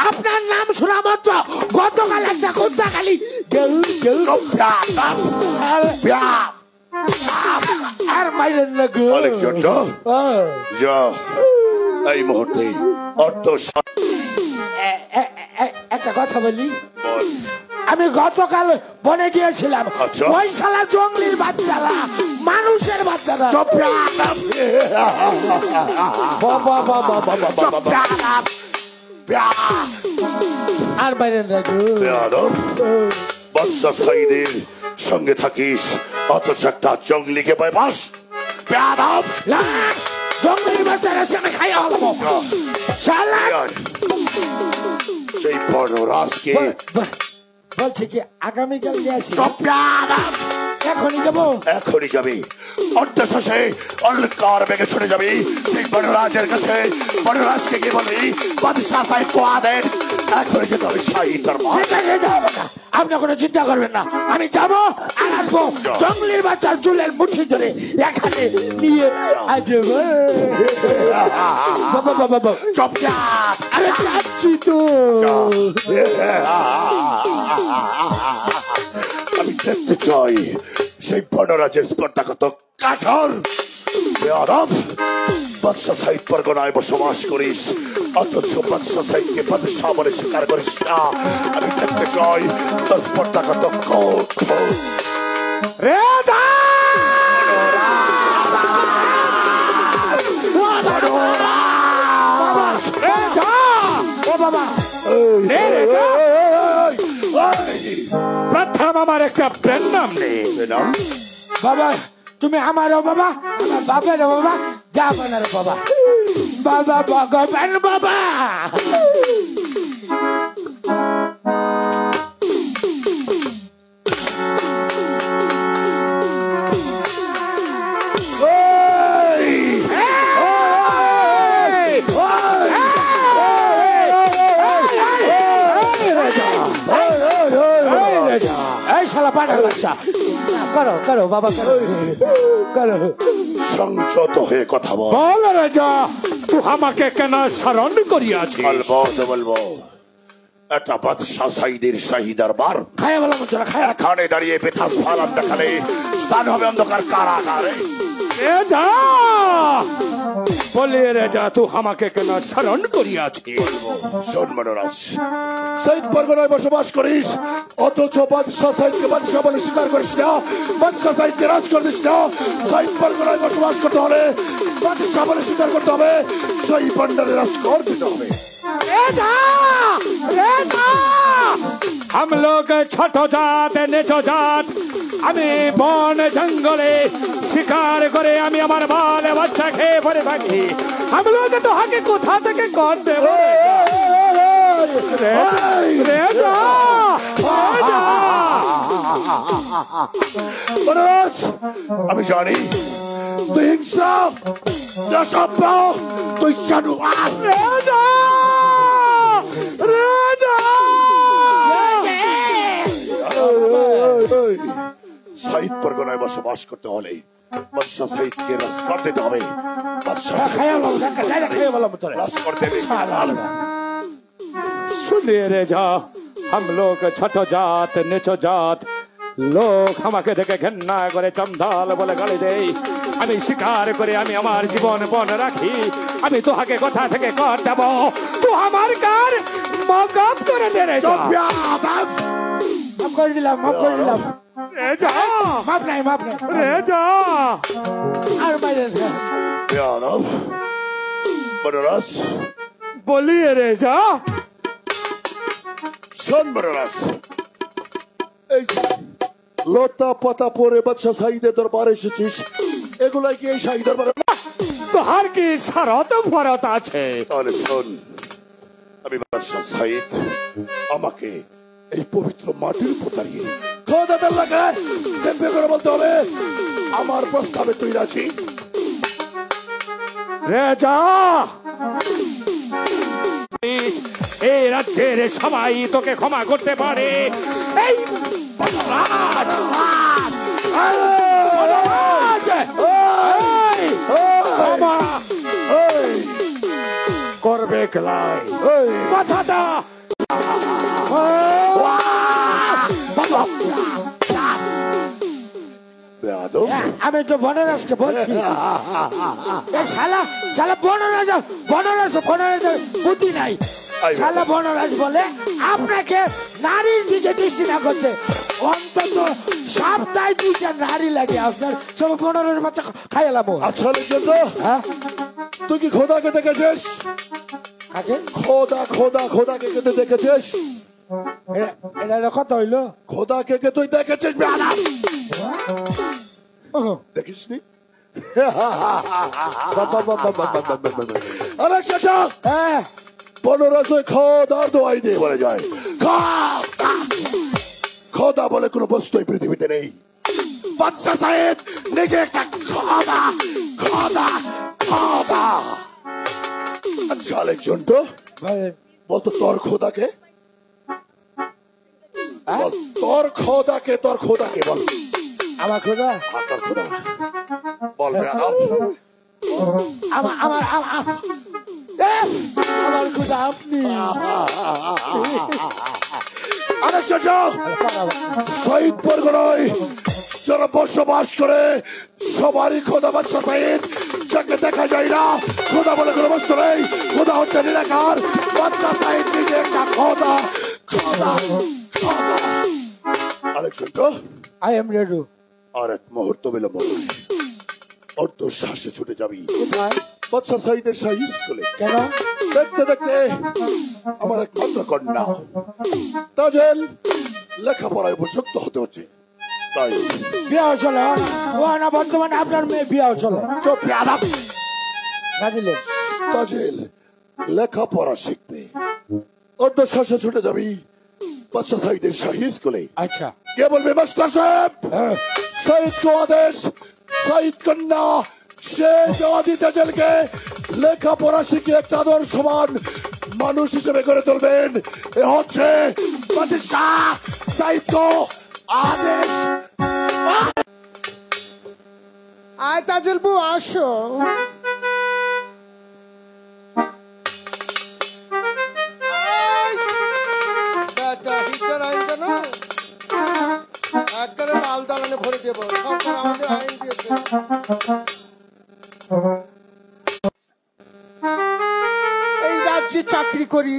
আপনার নাম শোনা মাত্র গতকাল একটা কুত্তা খালি আর মাইলেন না গো। আলেকজন যা এই মুহূর্তে অর্থ একটা কথা বলি, আমি গতকাল বনে গিয়েছিলাম। আচ্ছা। ওই শালা জঙ্গলির বাচ্চারা মানুষের বাচ্চারা আর বাইরে বাদশাহ সাইদের সঙ্গে থাকিস, অথচ একটা জঙ্গলিকে পাস। জঙ্গলির বাচ্চারা সেখানে খাইয়া হলো সেই বনরাজকে বলছে কি আগামীকাল দিয়ে আসি। এখনই যাবো, এখনই যাবি। অর্ধ শেষে অলকার বেগে ছুটে যাবি সেই বনরাজের কাছে। বনরাজকে গিয়ে বলবি বাদশাহ সাহেব কো আদেশ, এখনই যেতে হবে শাহী দরবার। আপনি কোনো চিন্তা করবেন না, আমি যাবো আর আসবো। জঙ্গলির বাচ্চার চুলের মুঠি ধরে এখানে নিয়ে আসবো। আমি যাচ্ছি তো। আমি দেখতে চাই সেই বনরাজের স্পর্ধা কত কাঠর। বাদশাহ সাইদ পরগনায় বসবাস করিস, অথচ বাদশাহ সাইদকে বাদশাহ বলে স্বীকার করিস না। আমি দেখতে চাই তোর স্পর্ধা কত কঠোর। প্রথম আমার একটা ব্র্যান্ড নাম নেই বাবা। তুমি আমারও বাবা, আমার বাপেরও বাবা, যা বানারও বাবা। বাবা ভগবান বাবা। করো করো বাবা, করো করো। সংযত হয়ে কথা বল। বল রাজা, তুই আমাকে কেন স্মরণ করিয়াছিস? বলবো একটা বাদশাহ সাইদের শাহী দরবার খায়া বলা মতো খায়া। এখানে দাঁড়িয়ে বেতাস ফালান দেখালে স্থান হবে অন্ধকার কারাগারে। বলিয়ে রাজা, তুই আমাকে কেন স্মরণ করিয়াছিস? শোন মনোরাজ, সাইদ পরগনায় বসবাস করিস, অথচ বাদশাহ সাইদকে বাদশাহ বলে স্বীকার করিস না, বাদশাহ সাইদকে রাজ করিস না। সাইদ পরগনায় বসবাস করতে হলে বাদশাহ বলে স্বীকার করতে হবে, সেই পান্ডারে রাজ কর দিতে হবে। हम लोग छोटो जात नेचो जात, আমি বন জঙ্গলে শিকার করে আমি আমার বাল বাচ্চা খেয়ে পড়ে থাকি। हम लोग তো হাকে কোথা থেকে কর দেব? আমি জানি তুই হিংসা, তুই জানোয়ার। সাইদ পরগনায় বসবাস করতে হলে বাদশাহ সাইদকে রাজ কর দিতে হবে। सुनिए रे जा, हम लोग छोटो जात नेचो जात, लोग আমাকে দেখে ঘেন্না করে চন্দাল বলে গালি দেয়। আমি স্বীকার করে আমি আমার জীবন বন রাখি, আমি তোহাকে কথা থেকে কর দেব, তো আমার কার মগব করে দে রে যা। মাফ করে দিলাম, মাফ করে দিলাম। রে যা, মাফ নাই, মাফ নাই। রে যা। আর বাইরে যা। বনরাজ বলিয়ে রে যা। শোন বনরাজ, এই লতা পাতা পরে বাদশা সাইদের দরবারে এসেছিস, এগুলাই কি এই শাহী দরবারে? তোহার কি শরত ফরত আছে? তাহলে শোন, আমি বাদশা সাইদ, আমাকে এই পবিত্র মাটির উপর দাঁড়িয়ে খোদাদের লাগায় টেম্পে করে বলতে হবে আমার প্রস্তাবে তুই রাজি? রে যা। এই রাজ্যের সবাই তোকে ক্ষমা করতে পারে। এই বনরাজ, বনরাজ, এই ক্ষমা করবে ক্লাই কথাটা। আমি তো বনরাজকে বলছি, শালা শালা বনরাজ বনরাজ বনরাজ বুদ্ধি নাই। শালা বনরাজ বলে আপনাকে নারীর দিকে দৃষ্টি না করতে, অন্তত সপ্তাহে 2টা নারী লাগে আপনার। সব বনরাজ বাচ্চা খাই এলাম। আচ্ছা হ্যাঁ, তুই কি খোদাকে দেখেছিস? আগে খোদা খোদা খোদাকে কে দেখেছিস? এটা কথা হইলো, খোদাকে কে তুই দেখেছিস? দেখিসনি? বনরাজ খোদার দোয়াই দিয়ে বলে যায়, খোদা বলে কোন বস্তু এই পৃথিবীতে নেই। বাদশা সাহেব নিজে একটা খোদা, খোদা, খোদা। আচ্ছা আলেকজন্টো, বলতো তোর খোদাকে, তোর খোদাকে, তোর খোদাকে বল। আমার খোদা, তোর খোদা বল। আমার আমার আমার খোদা আপনি। শহীদ পরগনায় যারা বসবাস করে সবারই খোদা বাদশা সাইদ, যাকে দেখা যায় না। খোদা বলে কোনো বস্তু নেই, খোদা হচ্ছে নিরাকার। বাদশা সাইদ নিজে একটা খোদা, খোদা, খোদা। আলেকজন্ডার, আই এম রেডি। আর এক মুহূর্ত বিলম্ব নয়, অর্ধ শ্বাসে ছুটে যাবি বাদশা সাইদের শাহী স্কুলে। কেন? দেখতে দেখতে আমার এক মাত্র কন্যা তাজেল লেখাপড়ায় উপযুক্ত হতে হচ্ছে, তাই বিয়ে হচ্ছিল না। বর্তমানে আপনার মেয়ে বিয়ে হচ্ছিল। তাজেল লেখাপড়া শিখবে, অর্ধ শ্বাসে ছুটে যাবি বাদশা সাইদের শাহী স্কুলে। আচ্ছা, কে বলবে? মাস্টার সাহেব, সাইদ কো আদেশ, সাইদ কন্যা সে জওয়াদি তাজেলকে লেখাপড়া শিখে এক চাদর সমান মানুষ হিসেবে করে তুলবেন। এ হচ্ছে বাদশা সাইদ কো আদেশ। আয় তাজেল বউ, আসো। এই রাজ্যে চাকরি করি,